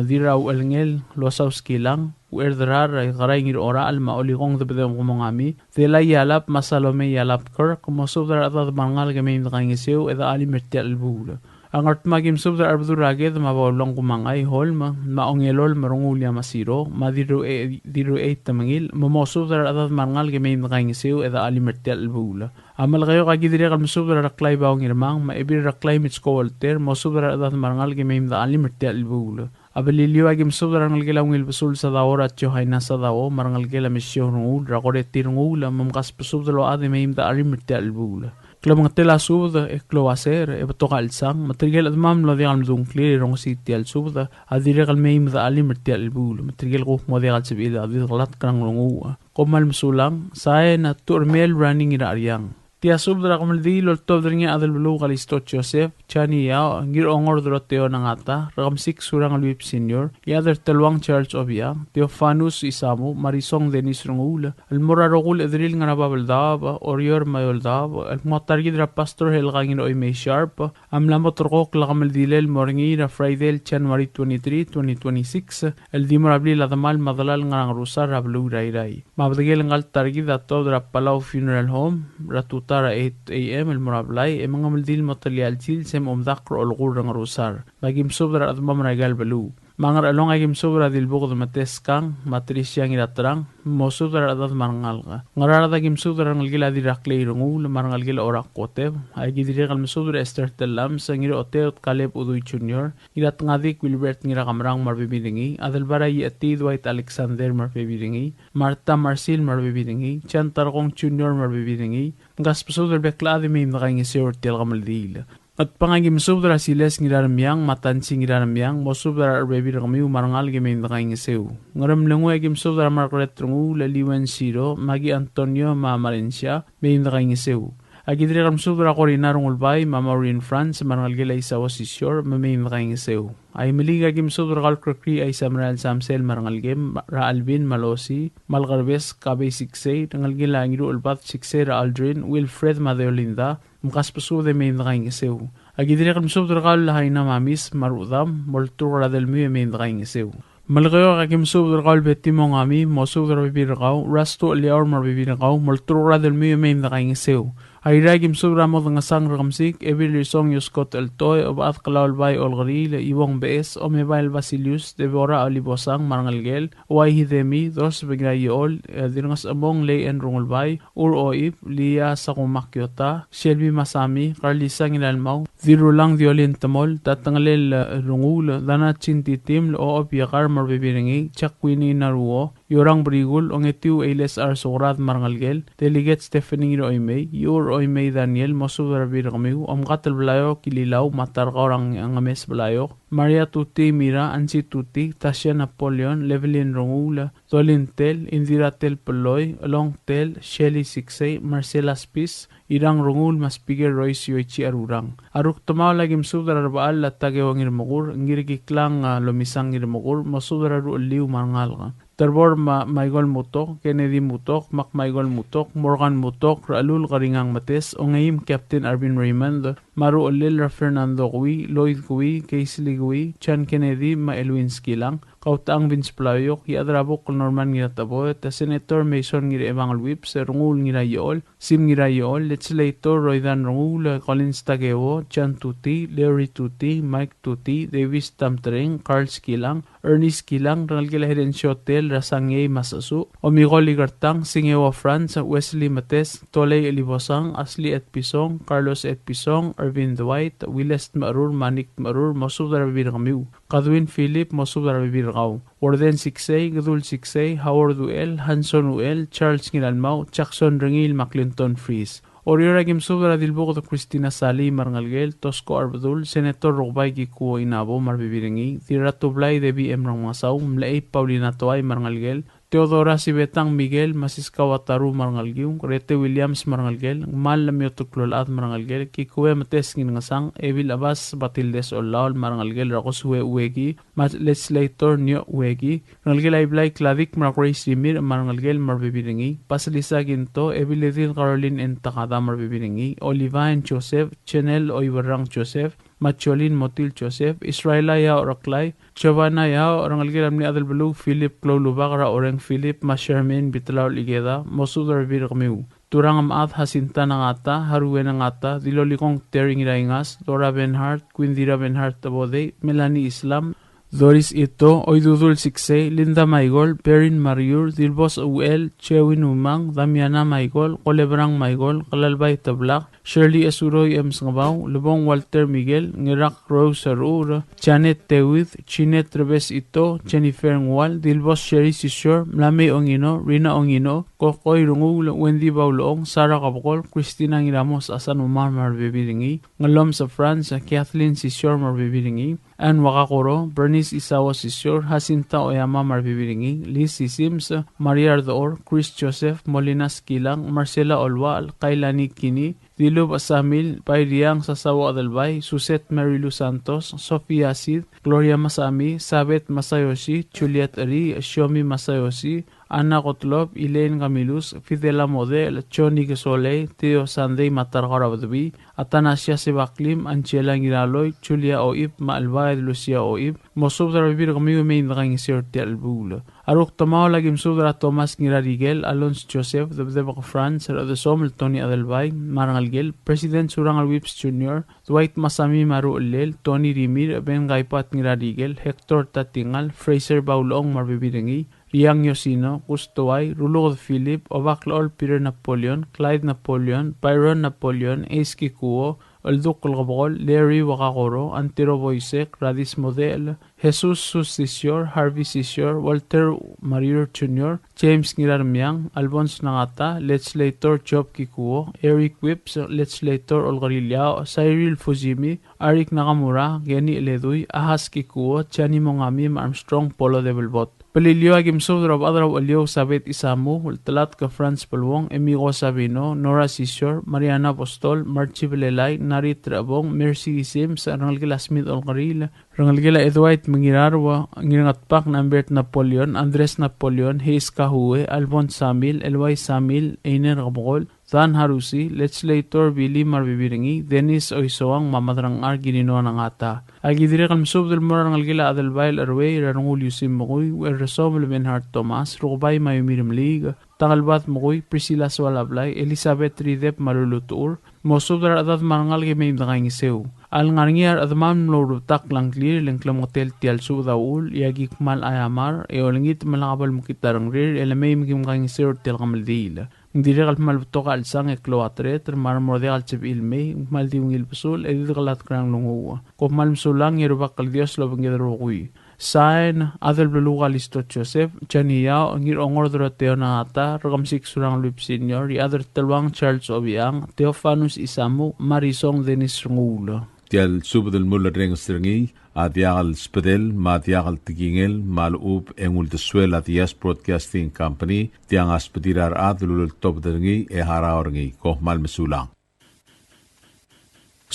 diraw elngel losaw skilang uerdrar garay ngir ora al maoligong debedem kumongami dela yalap masalome yalap ker como sub dar atad mangal gamim kangiseu eda ali mertial bula ang art magim sub dar arbduraged mabawlong kumangay hol maongelol marungulya masiro madiru diru tamangil momosub dar atad mangal gamim kangiseu eda ali mertial bula amal kayo kagidiri kal masub dar raklay baong irmang maibir raklay mitsko walter masub dar atad mangal gamim da ali mertial bula Abalilio agim masub dar rangal kela ungil basul sa dawor at yohay nasa dawo marangal kela misyon ngul rakoretir ngul mamkas pasub dalo ade maim da ali mertial bula Klo mga tela subda eklo aser batoka alsang matrigel at mam lo dial mdungkli rong sitial subda adire kal meim da ali mertial bul matrigel ko mo dial sibida adlat krang longu komal msulang sae na turmel running ira aryang Tia subdra kamaldi lol tobdringa adal bulu kalisto Joseph chani ya ngir ongor droteo nangata rakam 6 surang alwip senior yadar telwang church of ya Teofanus isamu marisong denis rungula almura rogul edril nga nababaldab orior mayoldab almotargi dra pastor helgangin oy may sharp amlamot rokok lakamaldi morngi na Friday January 23 2026 el dimorabli ladamal madalal nga ng rusar rablu ray mabdagel ngal targi dato dra Palau funeral home ratut tara 8 a.m. المرابلاي mga maldil material til sem dakro olgur ng rusar bagim sobra at mamragal balu mangar along agim sobra dil bugod mateskang matrisyang iratrang mosubra adat marangalga ngarada gim sobra ng gila di raklay rungul marangal gila orak kotev ay gidire kal sobra Esther telam sangir otel Caleb Udoy Jr. irat ngadik Wilbert ngira kamrang marbibidingi adal baray ati Dwight Alexander marbibidingi Marta Marcel marbibidingi Chantar Kong Jr. marbibidingi ngas pasudar bekla adi may nakaingi siyor tel kamaldil at pangagim subdra siles ngiraramyang matansing ngiraramyang mosubdra arbebir kami umarangal gimi nakaingi siyo ngaram langu agim subdra Margaret Rungu laliwan siro magi Antonio Mamarencia may nakaingi siyo agidri kam subdra korina rungulbay Maureen France marangal gila isa wasisyor may nakaingi siyo ay maliga gim subdra kalkrakri ay Samuel Samsel marangal gim Ra Alvin Malosi Malgarbes Kabay Siksay nangal gila ngiru ulbat Siksay Ra Aldrin Wilfred Madeolinda Mkas pasu de may nakaing isew. Agidire kam subdra kal lahay na mamis marudam moltura del mi may nakaing isew. Malgayo kakim subdra kal beti mo ngami mo subdra bibirakaw rasto liaur marbibirakaw moltura del mi may nakaing isew. Ayragim subra mo nga sang rakamsik every song yuskot eltoy o baat kalawal bay olgari le iwang bees o mebail Vasilius Devora Olibosang marangalgel o ay hidemi dos begrayol dinangas among lay en rungulbay ur oip liya sa kumakyota Shelby Masami Carlisa Ngilalmaw Diru lang diolin tamol tatangalel rungul dana chintitim o opyakar marbibiringi chakwini naruo Yorang Brigul ong etiu Ailes ar surat marangalgel delegate Stephanie Oimay Yor Oimay Daniel mosubra birkamiu katal belayo kililaw matarkaw ang ames belayo Maria Tuti Mira Ansi Tuti Tasya Napoleon Levelin Rongula Tolintel Indira Tel Peloy Long Tel Shelly Siksay Marcela Spis Irang Rongul Maspiger Royce Yoichi Arurang Aruk tumaw lagim subra arbaal at tagawang irmagur ngirikiklang lumisang irmagur mosubra ruuliw marangal Terbor Michael Mutok, Kennedy Mutok, Mac Michael Mutok, Morgan Mutok, Raalul Karingang Mates, o ngayim Captain Arvin Raymond, Maru Olil Fernando Gui, Lloyd Gui, Casey Gui, Chan Kennedy, Maelwinski lang, Kautaang Vince Playok, Yadrabok Norman Ngirataboy, ta Senator Mason Ngir Evangal Whip, Rungul Ngirayol, Sim Ngirayol, Legislator Roydan Rungul, Collins Tagewo, Chan Tuti, Larry Tuti, Mike Tuti, Davis Tamtering, Carl Skilang, Ernest Kilang, Ranalgila Herencio Hotel, Rasangay Masasu, Omigo Ligartang, Singewa France, Wesley Mates, Tolay Elibosang, Asli et Pisong, Carlos et Pisong, Irvin Dwight, Willest Marur, Manik Marur, Mosudar Birgamiu, Kadwin Philip, Mosudar Birgaw, Warden Siksay, Gadul Siksay, Howard Uel, Hanson Uel, Charles Ngilalmau, Jackson Rengil, McClinton Freeze. Oriora gimsubra dilbuko to Christina Sali Marngalgel, Tosco Arbadul, Senator Rogbay Gikuo Inabo Marbibiringi, Tirato Blay de BM Rangmasau, Mlei Paulina Toay Marngalgel, Teodora Sibetang Miguel, Masiskawataru Marngalgium, Rete Williams Marngalgel, Mal Lamiotuklolad Marngalgel, Kikue Mateskin Ngasang, Evil Abbas Batildes Olaol Marngalgel, Rakosue Uegi, Legislator Nyo Uegi, Rangalgel Iblay Kladik Marquay Simir, Marngalgel Marbibiringi, Pasalisa Ginto, Evil Edil Caroline Entakada Marbibiringi, Olivine Joseph, Chanel Oibarang Joseph, Macholin Motil Joseph, Israela Yao Raklay, Giovanna Yao, Rangalgilam ni Adel Belu, Philip Clolubakra Oreng Philip, Mashermin Bitlaw Ligeda, Mosudar Virgamiu. Turang Amat Hasinta Nangata, Haruwe Nangata, Dilolikong Tering Iraingas, Dora Benhart, Quindira Benhart Tabode, Melanie Islam, Doris Ito, Oidudul Sikse, Linda Maigol, Perin Mariur, Dilbos Uel, Chewin Umang, Damiana Maigol, Colebrang Maigol, Kalalbay Tablak, Shirley Asuroy M. Sangabaw, Lubong Walter Miguel, Ngirak Rose Arura, Janet Tewith, Chinet Rebes Ito, Jennifer Ngwal, Dilbos Sherry Sisyor, Mlame Ongino, Rina Ongino, Kokoy Rungul, Wendy Bauloong, Sarah Kabokol, Christina Ngiramos Asan Umar Marbibiringi, Ngalom sa France, Kathleen Sisyor Marbibiringi, Anne Wakakoro, Bernice Isawa Sisyor, Jacinta Oyama Marbibiringi, Liz Sims, Maria Ardoor, Chris Joseph, Molinas Kilang, Marcela Olwa, Kailani Kini, Dilub Asamil, Pairiang Sasawa Adalbay, Suset Marilu Santos, Sofia Sid, Gloria Masami, Sabet Masayoshi, Juliet Ari, Shomi Masayoshi, Ana Kotlob, Elaine Camilus, Fidela Model, Choni Gesole, Theo Sunday Matargarabadbi, Atanasia Sebaklim, Angela Ngiraloy, Julia Oib, Maalbaid Lucia Oib, Mosub Darabir Gamiu Main Rangisir Telbul. Aruk Tamao Lagim Subra Thomas Ngirarigel, Alonso Joseph, the Debak France, the Somel Tony Adelbay, Marangalgel, President Surangal Whips Jr., Dwight Masami Maru Ulel, Tony Rimir, Ben Gaipat Ngirarigel, Hector Tatingal, Fraser Baulong Marbibiringi, Riang Yosino, Gustoay, Rulog Philip, Ovaklol Peter Napoleon, Clyde Napoleon, Byron Napoleon, Ace Kikuo, Olduk Kolgabol, Larry Wakakoro, Antero Boisek, Radis Model, Jesus Sisyor, Harvey Sisyor, Walter Mariur Jr., James Ngirarmiang, Alphonse Nangata, Legislator Job Kikuo, Eric Whips, Legislator Olgariliao, Cyril Fujimi, Arik Nakamura, Geni Eleduy, Ahas Kikuo, Chani Mongami, Armstrong, Polo Develbot. Palilio agim sodraw adraw alio sabit isamu, ultalat ka Franz Palwong, Emigo Sabino, Nora Sisyor, Mariana Apostol, Marchi Belelay, Narit Rabong, Mercy Sims, Rangalgila Smith Olgaril, Rangalgila Edwait Mangirarwa, Ngirangatpak Nambert Napoleon, Andres Napoleon, Hayes Kahue, Alphonse Samil, Elway Samil, Einer Rabogol, Tan Harusi, Legislator Billy Marbibiringi, Dennis Oisoang, Mamadrang Arginino Nangata. Agidire kalmsub del Morang Algila Adelbail Arway, Rangul Yusim Mogoy, Resom Levenhart Thomas, Rubay Mayumirim League, Tangalbat Mogoy, Priscilla Swalablay, Elizabeth Ridep Marulutur, Mosub dar Adad Marangal Game Dangiseu. Al ngarngiar adman lorutak lang clear lengklam hotel tial su daul yagik mal ayamar eolengit malakabal mukitarang rir elamay mkim kangisir tel kamaldil. Ngdiregal malbutoka al sang ekloatret mar mordegal chip ilme maldi ungil pusul edidgalat krang lungu. Ko malmsulang yerubakal dios lo bengedrogui. Sain adel beluga listo Joseph Chania ngir ongordro teonata ragamsik surang lup senior y adel telwang Charles Obiang Theophanus Isamu Marisong Denis Ngula. Tial sub del muller reng stringi adiagal spedel ma diagal tigingel malub engul de suela dias broadcasting company tiang aspedirar adlul top dengi e haraorngi ko mal mesulang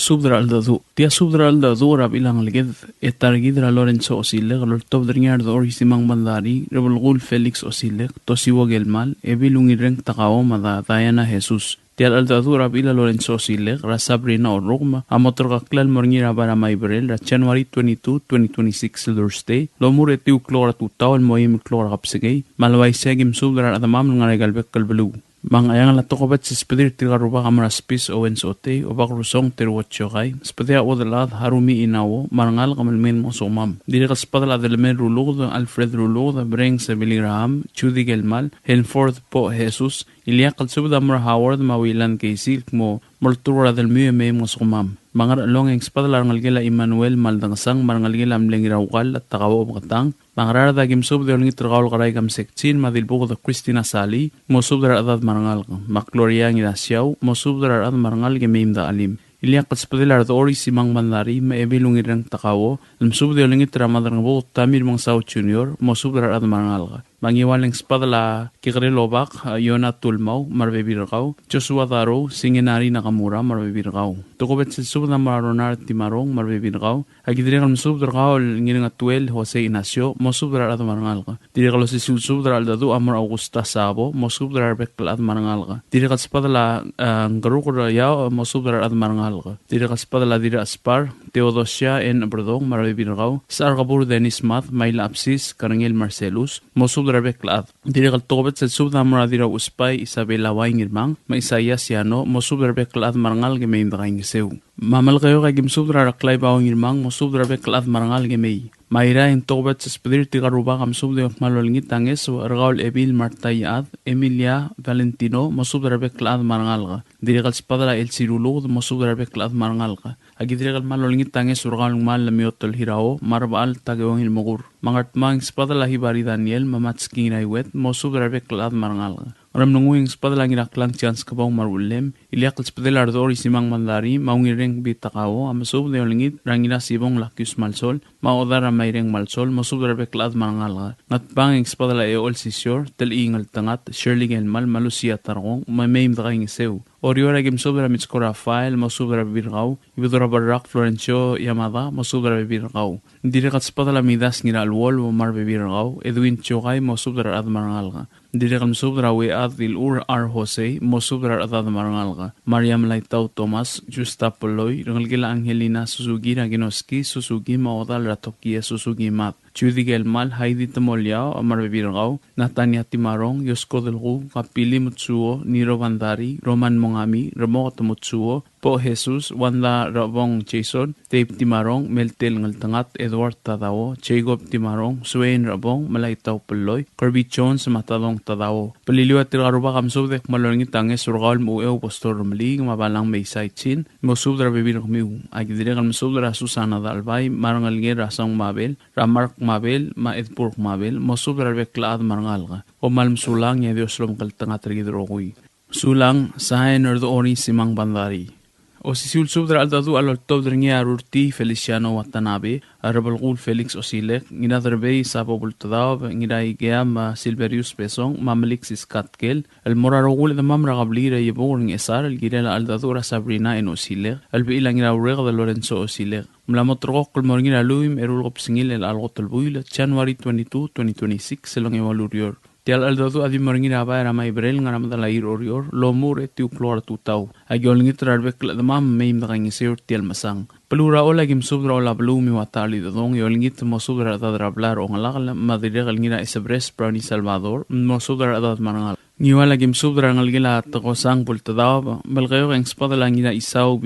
Subdra aldadu tia subdra aldadu rab ilang liged etargidra Lorenzo Osile galor top dengiar do orisimang bandari revolgul Felix Osile tosiwo gelmal ebilungi reng takao mada Diana Jesus Tial aldadura bila Lorenzo Osile, ra Sabrina o Roma, a motorkaklal morngira para Maibrel, ra January 22, 2026 Thursday, lo muretiu klora tutao, el moim klora kapsegay, malaway segim subdra adamam nga regalbek kalbelu. Mang ayang la tokobat sa spedir tigaruba kamara spis o wensote, o bakrusong terwatsyokay, spedia o dalad harumi inawo, marangal kamalmin mo sumam. Dili kaspadal adelmen rulog, Alfred Rulog, Breng sa Biligraham, Judy Gelmal, Henforth po Jesus, Ilya kalsubda mura Howard mawilan kay silk mo, multura del miyeme mo sumam. Mangar along ang espadal arangalgila Emmanuel Maldangsang, marangalgila amlengirawkal at takawa katang, Mangrada gimsub de olingit tergaul karai gam sekcin madilbuko de Christina Sali mosub dar adad marangal makloria ngida siaw mosub dar adad marangal gemeim da alim. Iliak katspadil ori simang mandari ma ebilung irang takawo lemsub de olingit ramadar ngbo tamir mang sao junior mosub dar adad marangal. Mangiwaling spadala kikre lobak Yona Tulmau marbebirgau Joshua Daro Singenari Nakamura marbebirgau Tokobet sub na maronar timarong marbebirgau agidregal sub drgau ngiring atuel Jose Ignacio mosub drar ad marangalga diregal sub drar dadu Amar Augusta Sabo mosub drar bekal ad marangalga diregal spadala ngarukur ya mosub drar ad marangalga diregal spadala dira aspar Teodosia en Brodong marbebirgau Sargabur Denis Math Maila Apsis Karangel Marcelus mosub beklat diregal tobet se sub namra dira uspay Isabela Waingirmang ma Isaiah Siano mosub beklat marangal gemein draing seu mamal kayo kay gimsub dra klay Waingirmang mosub beklat marangal gemei Mayra in tobet se spirit tigaruba kam sub de malolingit tanges Raul Emil Martayad Emilia Valentino mosub beklat marangal diregal spadala El Cirulo mosub beklat marangal agidregal malolingit tanges Raul mal lamiotol hirao marbal tagewang ilmugur mangatmang spadala hibari Daniel mamatski inaiwet mosub beklat marangal Ram nunguing spadala ngiraklang chance kabang marulem iliak spadala ardori simang mandari maungireng bitakawo amasub de olingit rangina sibong lakyus malsol maodara maireng malsol mosub beklat marangal ngatbang spadala eol sisyor tel ingal tangat Shirley Gelmal malusia tarong mameim draing seu Oriora gimsubra mitskora file mosubra birgau ibidora barak Florencio Yamada mosubra birgau diregat spadala midas ngira alwol marbe birgau Edwin Chogay mosubra ad marangalga diregat mosubra we adil ar Jose mosubra ad marangalga Mariam Laitau Thomas Justa Poloy Rangalgila Angelina Suzugi Raginoski Suzugi maodal ratokia Suzugi mat Judy Gelmal, Heidi Tamoliao, Amar Birgau, Natania Timarong, Yosko Delgu, Kapili Mutsuo, Niro Bandari, Roman Mongami, Ramok Mutsuo, Po Jesus, Wanda Rabong Jason, Dave Timarong, Meltel Ngaltangat, Edward Tadao, Jacob Timarong, Swain Rabong, Malaitaw Peloy, Kirby Jones, Matadong Tadao. Paliliwa Tigaruba Kamsubdek Malorangit Tanges, Urgal Mueo, Postor Rumlig, Mabalang Maysay Chin, Mosubdra Bibirg Miu, Agidregal Mosubdra Susana Dalbay, Marangalger Rasong Mabel, Ramark Mabel, Maedpurk Mabel, Mosubdra Beklaad Marangalga, O Malm Sulang, Yadioslom Kaltangat Rigidrogui. Sulang, Sahen Erdo Ori Simang Bandari. O sisul subdra aldadu aloltob dringia Rurti Feliciano Watanabe, Arabalgul Felix Osilek, Nginaderbey Sabo Bultadaw, Ngiraigea Silverius Pesong, Mamalik Siskatkel, El Morarogul de Mamra Gablira Yeboring Esar, El Girela Aldadura Sabrina en Osilek, El Vila Ngiraurega de Lorenzo Osilek. Mlamotrok Kulmorgina Luim, Erulgop Singil El Algotelbuil, January 22, 2026, Selong Evalurior. Tial aldadu adi moringina ba era mai brel ngana madala ir orior lo mure tiu klora tutau agol ngitra arbek la damam meim da ngiseur tial masang pelura ola gim subra ola blumi watali da dong yol ngit mo subra da drablar on la madire gal ngira esebres browni Salvador mo subra da mangal Niwala gim subra ngalgila tagosang pultadaw balgayo ang spadala ngira isaw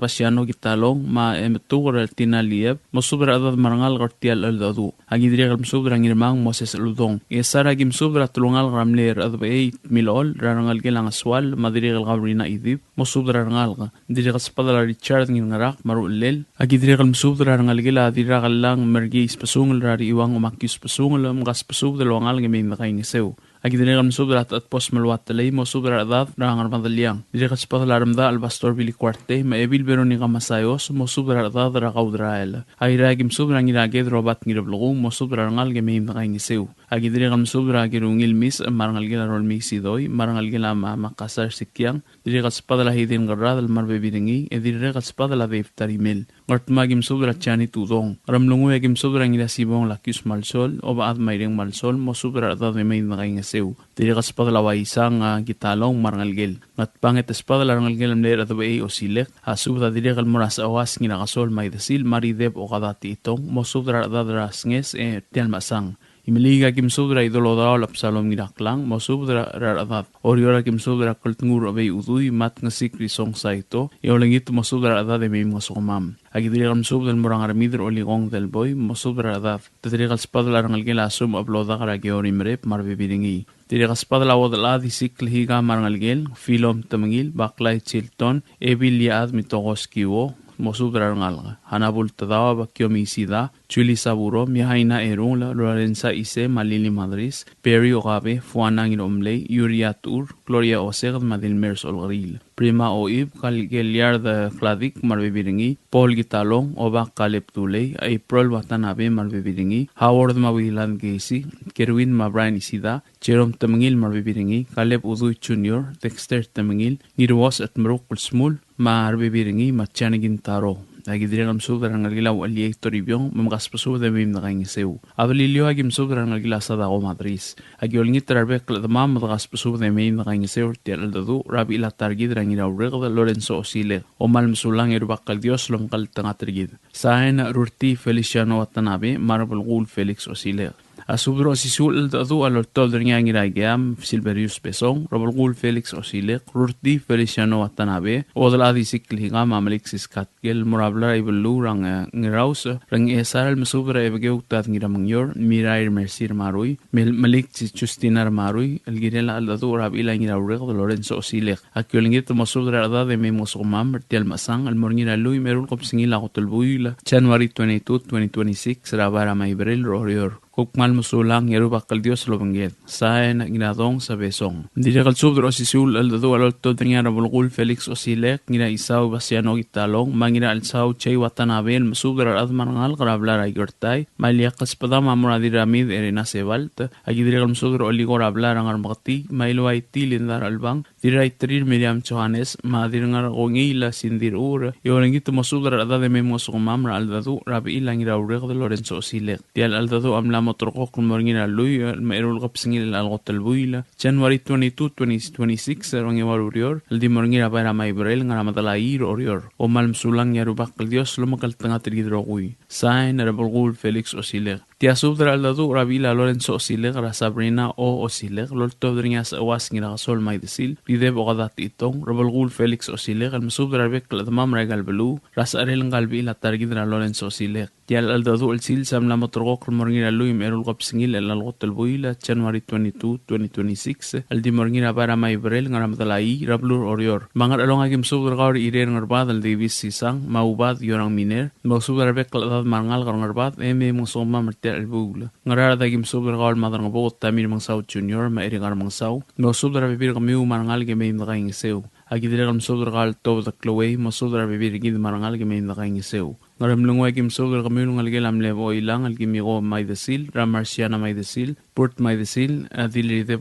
basiano gitalong ma emetugur tinalieb mo subra da marangal gartial aldadu agidire gal subra ngirmang Moses Ludong esara gim subra tulungal ramler adbay milol rangal gilang aswal madire gal gabrina idib mo subra rangal dire gal spadala Richard ngirak marulel agidire gal subra rangal gila dire gal lang mergi spasungul rari iwang umakis pasungul mga spasub dalwangal gemin nakain seu Agidregal subrat at pos malwatalay mo subrat at rangar madaliang. Diregal spatalaram da albastor bili kwarte ma ebil Veronica Masayos mo subrat at rakaudраel. Ayragim subrang ilaged robat ngirablogo mo subrat ngal gemeim nakaingisew. Agidregal subrat girungil mis marangal gila rol misidoy marangal gila makasar sikyang. Diregal spatala hidin garrad al marbebiringi e diregal spatala deiftarimel. Ngartmagim subrat chani tudong. Ramlungu agim subrang ilasibong lakyus malsol o baat mayreng malsol mo subrat at gemeim nakaingisew. Diri espada lawa isang gitalong marangalgel. Ngat pangit espada larangalgel amler at way o silek. Asubda diri kal moras awas nginakasol may dasil marideb o kadati itong mosubdra dadras nges tial masang. Imiliga kim subdra idolo daw lapsalom nginaklang mosubdra raradat. Oriora kim subdra kultungur abay uduy mat ngasik risong sa ito. Iolangit mosubdra adat e may masukumam. Agidiri kal subdra murang aramidir o ligong del boy mosubdra adat. Tadiri kal espada larangalgel asum abloda karagyor imrep marbibiringi. Diri kaspada lawad aladi sikl higa marangalgel, filom tamangil, baklay chilton, ebil yaad mitogos kiwo, mosudra ngalga hanabul tadawa bakyomisida chuli saburo mihaina erungla Lorenza ise malili madris Perry Ogabe fuanangin omley Yuria Tur Gloria Osegd madilmers olgril Prima Oib Kalgeliar de Kladik marbebiringi Paul Gitalong Oba Kaleb Tuley April Watanabe marbebiringi Howard Mawilan Gacy Kerwin Mabrian Isida Jerome Tamangil marbebiringi Kaleb Udu Jr. Dexter Tamangil Nirwas at Merokul Smul marbebiringi Machanigin Taro Agidriram Sudran Algilaw Aliectoribion Mamgaspasu de Mim Rangiseu Avalilio Agim Sudran Algila Sadao Madris Agiolngit Rabek the Mam Gaspasu de Mim Rangiseu Tialdu Rabi La Targidran in Aurel Lorenzo Osile O Malm Sulang Erbakal Dios Lom Kaltangatrigid Sain Rurti Feliciano Watanabe Marble Gul Felix Osile Asubro sisul dadu alortol dringang iraigeam Silverius Besong Robol Felix Osile Rurti Feliciano Watanabe Odladi Sikliga Mamelixis Katgel Morabla Ibelu rang ngiraus rang esar mesubra evgeutad ngiramangyor Mirair Mercir Marui Malik Justinar Marui el girela aldadu rabila ngiraureg Lorenzo Osile Akyolingit masubra da de memosomam Tial Masang al morngira lui merul kopsingila hotulbuila January 22 2026 Rabara Maibrel Rorior Kukmal musulang yerubakal Dios lobangget saen ginadong sa besong direkal subdro sisul aldado alto dringa bulgul Felix Osile ngira isaw basiano gitalong mangira alsaw chay Watanabe subdro admangal grablar aygertay maliakas padama muradi ramid erena sebalt agidirekal subdro oligor hablar ang armagti mailway tilindar albang diray trir Miriam Johannes madirngar gongila sindir ur yorengit musubdro adade memos gumamra aldado rabi ilang iraureg de Lorenzo Osile dial aldado amla motorko kumorngina lui merul gopsingil algotel buila January 22 2026 rangi warurior el dimorngira para maibrel ngara matalair orior o malm sulang yarubak Dios lomakal tanga trigidrogui sain rebulgul Felix Osile Tia subdra aldadu rabila Lorenzo Osile gra Sabrina o Osile lolto dringas awas ngira sol maidesil ride bogadat itong rebulgul Felix Osile el subdra bek ladmam regal belu rasarel ngalbi la targidra Lorenzo Osile Tial aldadu el sil samla motorgok morngira lui merul gopsingil el algotel buila January 22 2026 el dimorngira para maibrel ngara matalai rablur orior mangar along agim subdra gaur irer ngarbad el divis sisang maubad yorang miner mo subdra bek ladad mangal ngarbad musoma el bugla ngarara dagim subdra gaul madarang bot tamir mangsaw junior ma eri mangsaw no subdra bibir gamiu marangal ge meim dagaing seu agidirekal subdra gaul to the clowe mo subdra bibir gid marangal ge meim dagaing seu ngaram lungwa gim subdra gamiu ngalge lamle bo ilang algimigo maidesil ramarsiana maidesil port maidesil adili de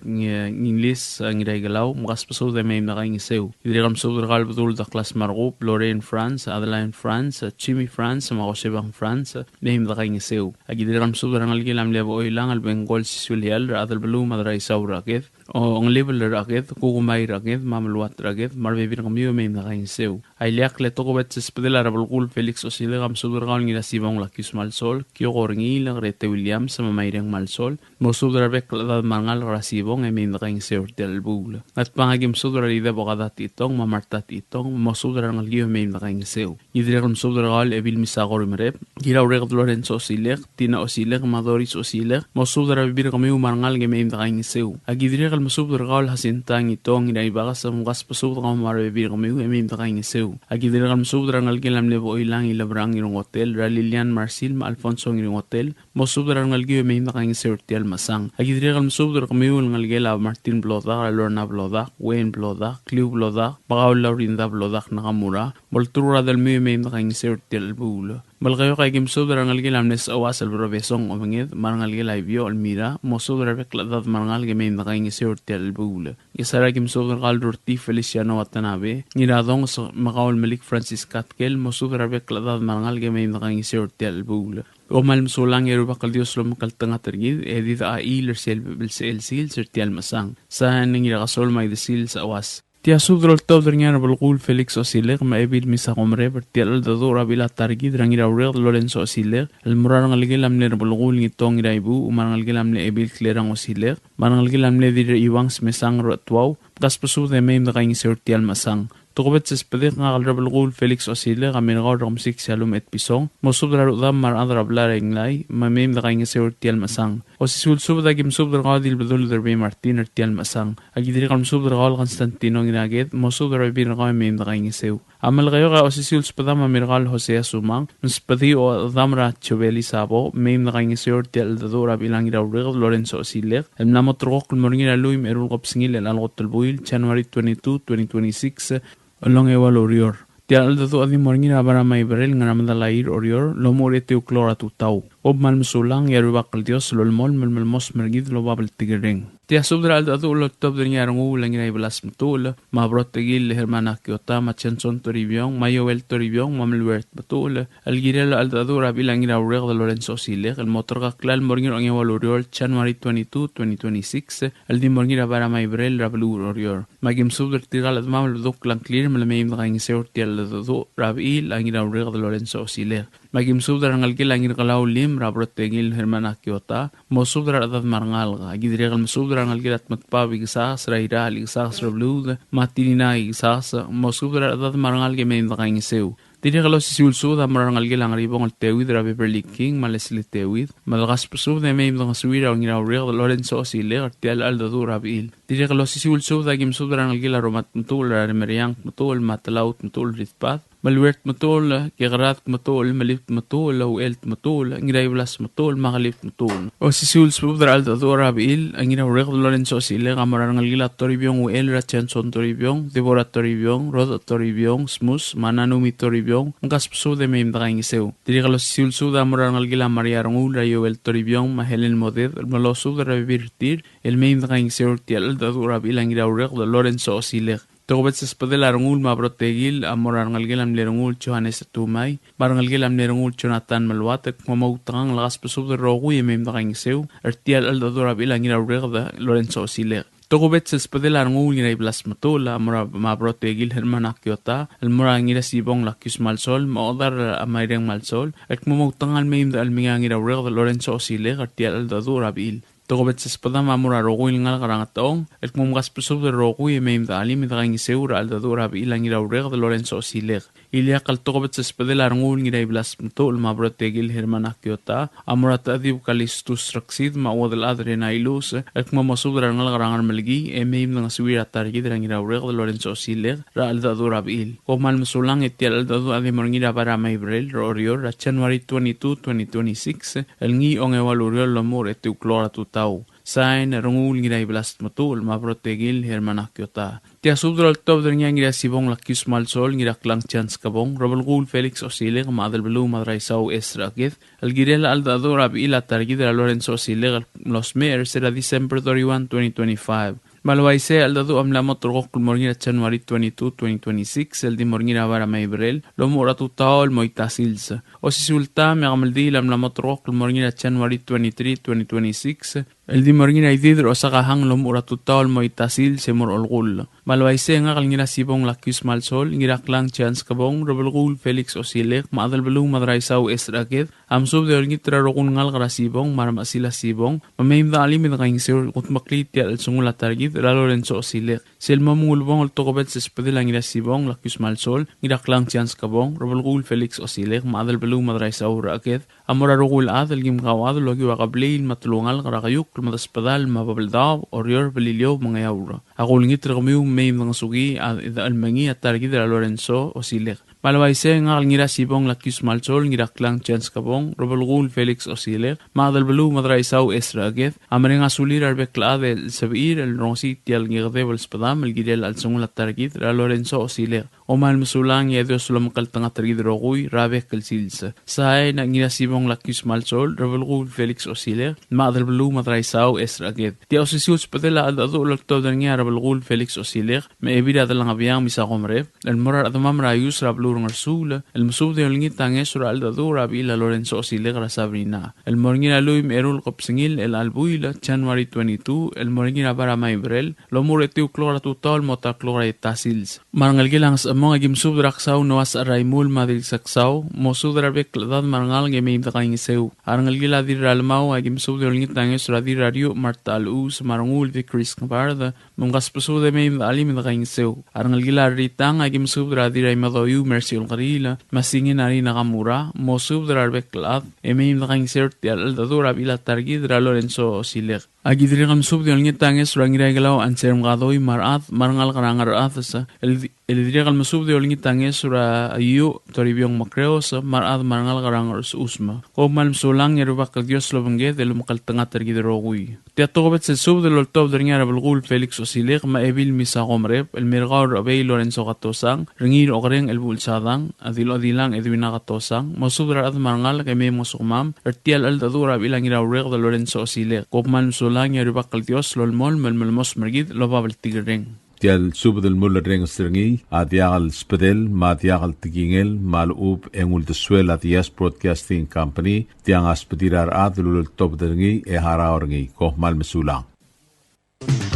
inglis ngiraigalau mugaspaso de meim dagaing seu idirekal subdra gaul budul da class margop Lorraine France Adeline France Chimi France magosebang France meim dagaing seu agidirekal subdra ngalge lamle bo ilang al Bengal sisulial adal belu madrai saura geth o ang level raget kugumay raget mamluat raget marbebir kamiyo meim dagaing seu ailiak le toko bet spedela rabulgul Felix Osile gam subdra gaul ngira sibong lakis malsol kyo gorngil Grete Williams sama maireng malsol mo subdra bek ladad mangal rasibong meim dagaing seu del bugla at pangagim subdra ide bogadat itong mamartat itong mo subdra ngalgiyo meim dagaing seu idrekam subdra gaul ebil misagor merep gira ureg Lorenzo Osile tina Osile Madoris Osile mo subdra bibir kamiyo mangal ge meim dagaing seu agidrekal mo subdra gaul hasintang itong ina ibagas sa mugas pasubdra gaul marbebir kamiyo meim dagaing seu agidrekal mo subdra ngalgilam lebo ilang ilabrang irong hotel Lilian Marcil Alfonso irong hotel mo subdra ngalgiyo meim dagaing seu tial masang agidrekal mo subdra kamiyo ngalgela Martin Bloda Lorna Bloda Wayne Bloda Clio Bloda bagaul Laurinda Bloda nakamura boltura del meim dagaing seu tial bula Balgayo kay gim subdra ngalgilam nes awas al profesong omenged marangalgela ibyo almira mo subdra bekladad marangal gemeim dagaing seu tial bula isara gim subdra gal Rurti Feliciano Watanabe ngiradong magaul Malik Francis Katkel mo subdra bekladad marangal gemeim dagaing seu tial bula o malm sulang yerubakal Dios lo makaltanga tergid edid a iler sel sil sertial masang sa ningira gasol may desil sa awas Tia subdrol top dringar bulgul Felix Osile ma ebil misa gomre bertial dado rabila targid rangira ureg Lorenzo Osile el murar ngalgilam le bulgul ngitong iraibu umar ngalgilam le ebil klerang Osile man ngalgilam le dir iwangs mesang rotwaw gaspasu de meim dagaing sertial masang Tugobet sa spedik nga kalrabal gul Felix Osile kami nagaw ramsik salum et pisong. Mosub dara udam mar adra blara inglay mamim da kainga seur tial masang. O si sulsub da gim sub dara dil bedul derbe Martin tial masang. Agidiri kam sub dara Constantino nginaget mosub dara bin kaw mim da kainga seu. Amal kayo ka o si sulsub da mamirgal Jose Sumang. Nuspadi o damra chobeli sabo mim da kainga seur tial da dura bilang iraw regl Lorenzo Osile. El namot rok kulmorngina luim erul kopsingil el algot telbuil January 22, 2026. Along ewal orior. Tial alda tu adi morngina bara may berel nga naman dalair orior lomor ete uklora tu tau. Ob mal musulang yaru bakal Dios lolmol melmos mergid lo babal tigering. Tia subdra alda tu lo top den yarong ulang ina ibalas betul. Mabrot tegil hermana kiota machenson toribiong mayoel toribiong mamelwert betul. Algirel alda tu rabilang ina ureg de Lorenzo Osile. El motor kaklal morngir ang ewal orior January 22, 2026. El di morngir bara may berel rablu orior. Magim subdra tigal at mamal duk lang clear malamayim na kaing seur tial alda tu rabil ang ina ureg de Lorenzo Osile. Magim subdra ang algil ang ina kalaw lim rabrot tegil hermana kiota. Mo subdra adat marangal ka. Agidregal masubdra ang algilat matpabig sas raira ligsas rablud matinina igsas mo subdra adat marangal ke men kaing seu. Tini kalau si sulsu da marang algil ang ribong al tewid rabi perliking malesli tewid. Malakas pusub da may mga suwira ang ginawriq Lorenzo Osile artial alda du rabil. Tini kalau si sulsu da gim subdra ang algil aromat mutul rarimeriang mutul matalaut mutul ritpat. Malwert mutul, kigrat mutul, malift mutul, uelt mutul, ngirayblas mutul, makalif mutul. O si Suls pubdra alda dora bil, ang ginawrek Lorenzo Osile, kamarang algila toribyong, uel rachanson toribyong, devora toribyong, rod toribyong, smus, mananumi toribyong, ang kaspuso de may imdakaing isew. Diri kalo si Sulsu da marang algila mariarong ul, rayoel toribyong, mahelen moded, malosu da rabirtir, el may imdakaing isew, tial alda dora bil, ang ginawrek Lorenzo Osile. Togobet sa spadel arangul mabrotegil amor arangalgil am lerangul Johannes Tumay barangalgil am lerangul Jonathan Malwat at mamautangang lakas pasub de rogu yemem da kaing seu artial aldadora bilang ginawregda Lorenzo Osile. Togobet sa spadel arangul ginay blas matula amor mabrotegil hermana kiota almora ngira sibong lakyus malsol maodar amayreng malsol at mamautangal mayim da alminga ginawregda Lorenzo Osile artial aldadora bil. Togobet sa espada mamura roguil ngal karangatong et mumgas pusub de roguil meim da alim da ngi seura al da dura bi ilang ira ureg de Lorenzo Osile. Ilia kal togobet sa espada larngul ngi dai blas mtul mabrotegil hermana kiota amura tadib kalistus raksid ma wadal adrena ilus et mamasub de ngal karangan melgi e meim da suwira targi de ngira ureg de Lorenzo Osile ra al da dura bi il. Ko mal musulang et al da dura de morngira para maibrel rorio ra January 22, 2026 el ngi on evalurio lomur et uklora tau. Sain rungul ngira iblast matul mabrotegil hermana kiota. Tia subdral top der ngira sibong lakyus malsol ngira klang chance kabong robelgul Felix Osile madal belu madraisau esragith algirel aldador ab ila targid de Lorenzo Osile los mer será December 31, 2025. Malwaise aldadu am la motorgok morngira January 22, 2026 el di morngira bara maibrel lo moratu taol moitasils. O si sulta me amaldi lam la motorgok morngira January 23, 2026 el di morngira ididro sakahang lo moratu taol moitasil semor olgul. Malwaise nga kalngira sibong lakyus malsol ngira klang chance kabong robelgul Felix Osile madal belu madraisau esrageth am sub de olngitra rokun ngal grasibong marmasila sibong mameim da alim da kaing seur kutmaklit al sungula targid la Lorenzo Osile selma mungulbong al tokobet sa espadil ang sibong lakyus malsol ngira klang chance kabong robelgul Felix Osile madal belu madraisau raageth amora rokul adal gim kawad logi wakablil matulungal karakayuk madaspadal mababaldab orior belilyo mga yaura akul ngit ragmiu may mga sugi at almangi at targid la Lorenzo Osile. Malwaise nga ngira sibong lakyus malsol ngira klang chance kabong robelgul Felix Osile madal belu madraisau esrageth amring asulir arbekla del sabir el ronsi tial ngirdevel spadam el gidel al sungul targid la Lorenzo Osile. O mal musulang yedo sulam kaltanga targid rogui rabek kelsilsa. Sae na ngira sibong lakyus malsol robelgul Felix Osile madal belu madraisau esrageth. Tia osisius padela adado lakto dan ngira robelgul Felix Osile me ebida dalang abiyang misa komre el morar adamam rayus rablu durung arsula, el musub de olingit tanges ura aldadura bila Lorenzo Osilegra Sabrina. El morngina luim erul kopsingil el albuila January 22, el morngina para maibrel, lo muretiu klora tutol mota klora tasils. Marangal gilang sa mga gimsub draksaw noas araimul madil saksaw, mosub drabek ladad marangal gemeim takaing sew. Arangal gila diralmaw ay gimsub de olingit tanges ura dirario martal us marangul de Chris Kabarda, mungas puso de meim alim takaing sew. Arangal gila ritang ay gimsub dra diray madoyu mersi ulgarila, masingin ari nakamura, mosub drabek lad, emeim takaing sew tial aldadura bila targi dra Lorenzo Osilegra. Agidri kamsub de olingit tanges ura ngiray galaw anserm gadoy marat marangal karangar atasa, el diria kalmasub de olingit tanges ura ayu toribiong makreos marat marangal karangar usma. Ko malmsulang yerubak Dios lo bangge de lo makaltanga tergidrogui. Teatobet se sub de loltob de ngara bulgul Felix Osilegra ma ebil misa gomrep el mirgaur abey Lorenzo Gatosang ringir ogreng el bulsadang adilo dilang edwina Gatosang mosub dra ad marangal ke me mosumam ertial al dadura bilang ira ureg de Lorenzo Osilegra. Ko malmsulang yerubak Dios lo mol melmos mergid lo babel tigreng. Tial sub del mulla reng stringi adiagal spedel madiagal tigingel malub engul de suela dias broadcasting company tiang aspedirar adlul top derngi e haraorngi ko mal mesulang.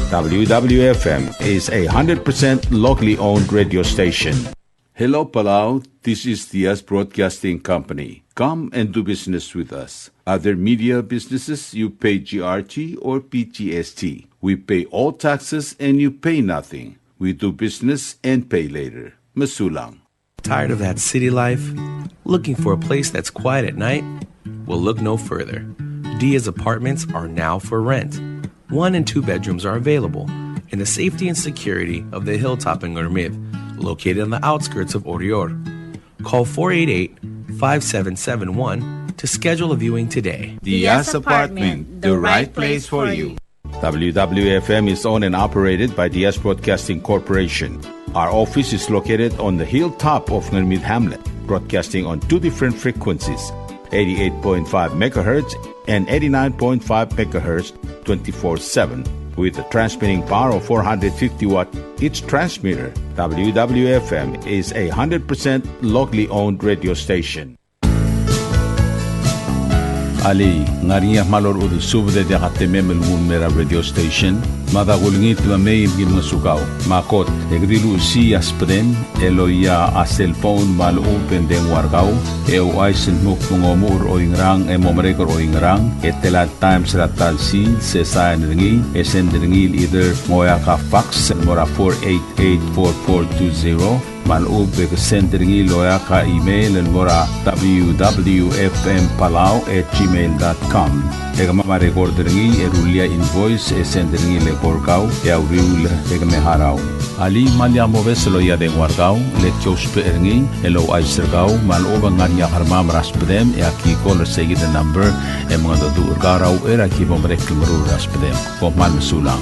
WWFM is a 100% locally owned radio station. Hello Palau, this is Dias Broadcasting Company. Come and do business with us. Other media businesses, you pay GRT or PGST. We pay all taxes and you pay nothing. We do business and pay later. Masulang. Tired of that city life? Looking for a place that's quiet at night? Well, look no further. Dia's apartments are now for rent. 1 and 2 bedrooms are available in the safety and security of the hilltop in Gurmid, located on the outskirts of Orior. Call 488-5771 to schedule a viewing today. Diaz Apartment, the right place for you. WWFM is owned and operated by Diaz Broadcasting Corporation. Our office is located on the hilltop of Gurmid Hamlet, broadcasting on 2 different frequencies, 88.5 MHz and 89.5 MHz 24/7. With a transmitting power of 450 watt each transmitter, WWFM is a 100% locally owned radio station. Ali ngariya malor udu sub de diakate memel mera radio station madagulngit la may gim sugaw makot egdilu si aspren eloya a cellphone mal open den wargaw e waisen muk mungomur o ingrang e momrekor o ingrang etela times ratal si se sign ringi esen ringi either moya ka fax mora 4884420 malub ke sendringi loya ka email en mora www.fmpalau@gmail.com ega ma recordringi erulia invoice e sendringi le porkau e auriul ega me harau ali malia moves lo ya de wargau le chospe eringi elo aisergau maloba ngania harma raspedem e aki call seguir the number e mga do urgarau era ki bomrek mru raspedem ko mal mesulang.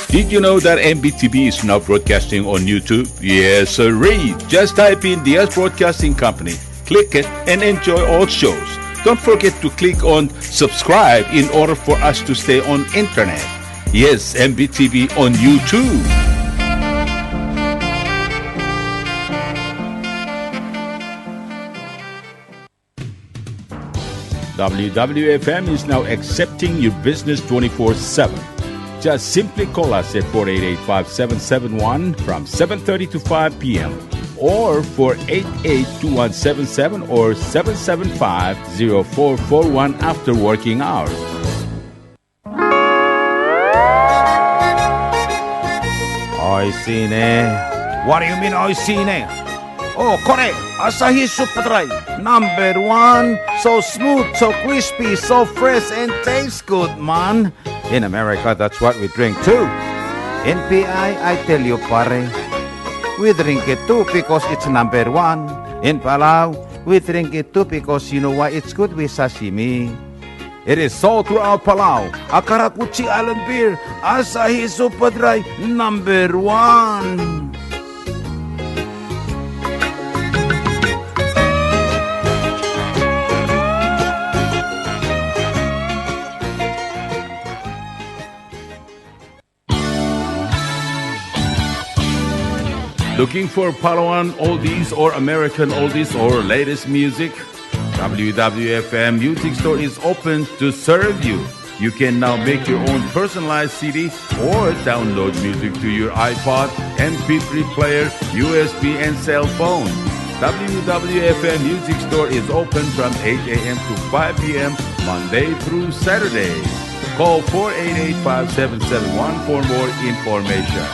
Did you know that MBTV is now broadcasting on YouTube? Yes, sirree. Just type in Diaz Broadcasting Company, click it, and enjoy all shows. Don't forget to click on subscribe in order for us to stay on internet. Yes, MBTV on YouTube. WWFM is now accepting your business 24/7. Just simply call us at 488-5771 from 7:30 to 5 p.m. or 488-2177 or 775-0441 after working hours. Oi sine. What do you mean oi sine? Oh, correct. Asahi Super Dry. Number 1. So smooth, so crispy, so fresh, and tastes good, man. In America, that's what we drink too. In PI, I tell you, pare, we drink it too because it's number 1. In Palau, we drink it too because you know why it's good with sashimi. It is sold throughout Palau. Akarakuchi Island beer, Asahi Super Dry, number 1. Looking for Palauan oldies or American oldies or latest music? WWFM Music Store is open to serve you. You can now make your own personalized CD or download music to your iPod, MP3 player, USB, and cell phone. WWFM Music Store is open from 8 a.m. to 5 p.m. Monday through Saturday. Call 488-5771 for more information.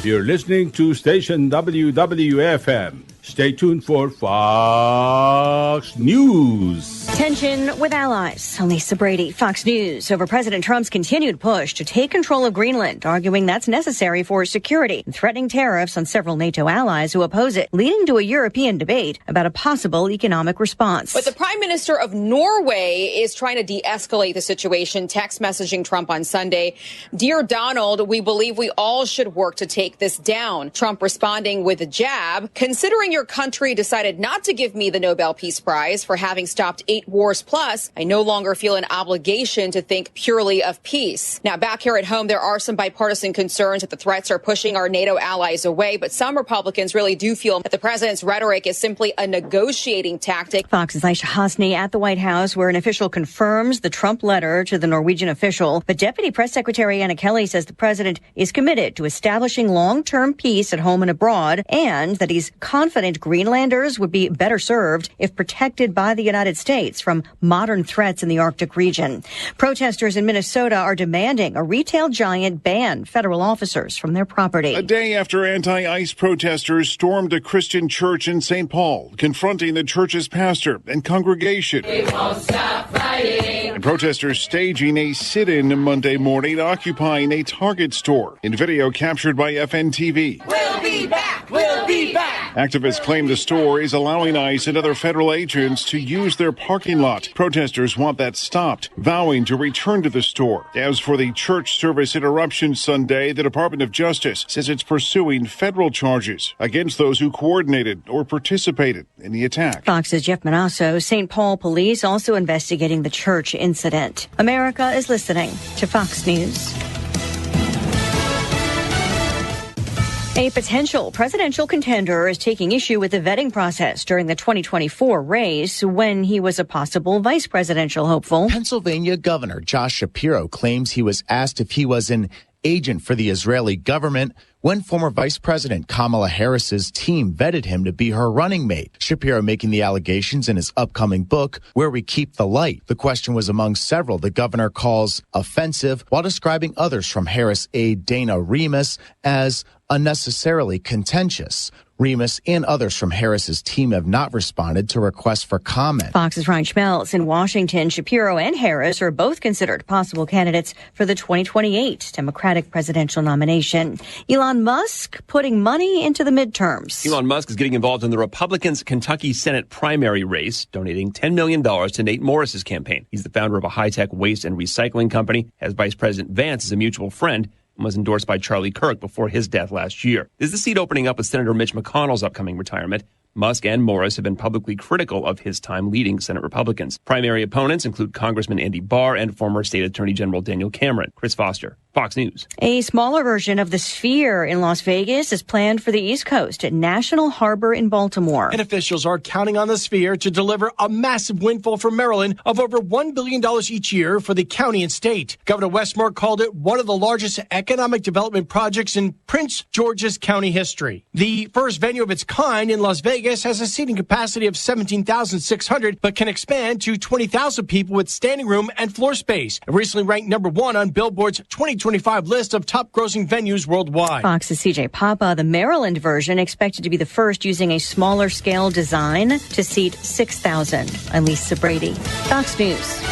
You're listening to station WWFM. Stay tuned for Fox News. Tension with allies. Lisa Brady, Fox News, over President Trump's continued push to take control of Greenland, arguing that's necessary for security, and threatening tariffs on several NATO allies who oppose it, leading to a European debate about a possible economic response. But the Prime Minister of Norway is trying to de-escalate the situation, text messaging Trump on Sunday. "Dear Donald, we believe we all should work to take this down." Trump responding with a jab. "Considering your country decided not to give me the Nobel Peace Prize for having stopped 8 wars plus, I no longer feel an obligation to think purely of peace." Now, back here at home, there are some bipartisan concerns that the threats are pushing our NATO allies away, but some Republicans really do feel that the president's rhetoric is simply a negotiating tactic. Fox's Aisha Hasni at the White House, where an official confirms the Trump letter to the Norwegian official. But Deputy Press Secretary Anna Kelly says the president is committed to establishing long-term peace at home and abroad, and that he's confident Greenlanders would be better served if protected by the United States from modern threats in the Arctic region. Protesters in Minnesota are demanding a retail giant ban federal officers from their property. A day after anti-ICE protesters stormed a Christian church in St. Paul, confronting the church's pastor and congregation. And protesters staging a sit-in Monday morning, occupying a Target store. In video captured by FNTV. We'll be back! We'll be back! Activists claim the store is allowing ICE and other federal agents to use their parking lot. Protesters want that stopped, vowing to return to the store. As for the church service interruption Sunday, the Department of Justice says it's pursuing federal charges against those who coordinated or participated in the attack. Fox's Jeff Manasso. St. Paul police also investigating the church incident. America is listening to Fox News. A potential presidential contender is taking issue with the vetting process during the 2024 race when he was a possible vice presidential hopeful. Pennsylvania Governor Josh Shapiro claims he was asked if he was an agent for the Israeli government when former Vice President Kamala Harris's team vetted him to be her running mate. Shapiro making the allegations in his upcoming book, Where We Keep the Light. The question was among several the governor calls offensive, while describing others from Harris aide Dana Remus as unnecessarily contentious. Remus and others from Harris's team have not responded to requests for comment. Fox's Ryan Schmelz in Washington. Shapiro and Harris are both considered possible candidates for the 2028 Democratic presidential nomination. Elon Musk putting money into the midterms. Elon Musk is getting involved in the Republicans' Kentucky Senate primary race, donating $10 million to Nate Morris's campaign. He's the founder of a high-tech waste and recycling company, has Vice President Vance as a mutual friend, and was endorsed by Charlie Kirk before his death last year. This is the seat opening up with Senator Mitch McConnell's upcoming retirement. Musk and Morris have been publicly critical of his time leading Senate Republicans. Primary opponents include Congressman Andy Barr and former State Attorney General Daniel Cameron. Chris Foster, Fox News. A smaller version of the Sphere in Las Vegas is planned for the East Coast at National Harbor in Baltimore. And officials are counting on the Sphere to deliver a massive windfall for Maryland of over $1 billion each year for the county and state. Governor Westmore called it one of the largest economic development projects in Prince George's County history. The first venue of its kind in Las Vegas has a seating capacity of 17,600, but can expand to 20,000 people with standing room and floor space. It recently ranked number 1 on Billboard's 2025 list of top grossing venues worldwide. Fox's CJ Papa, the Maryland version, expected to be the first using a smaller scale design to seat 6,000. I'm Lisa Brady, Fox News.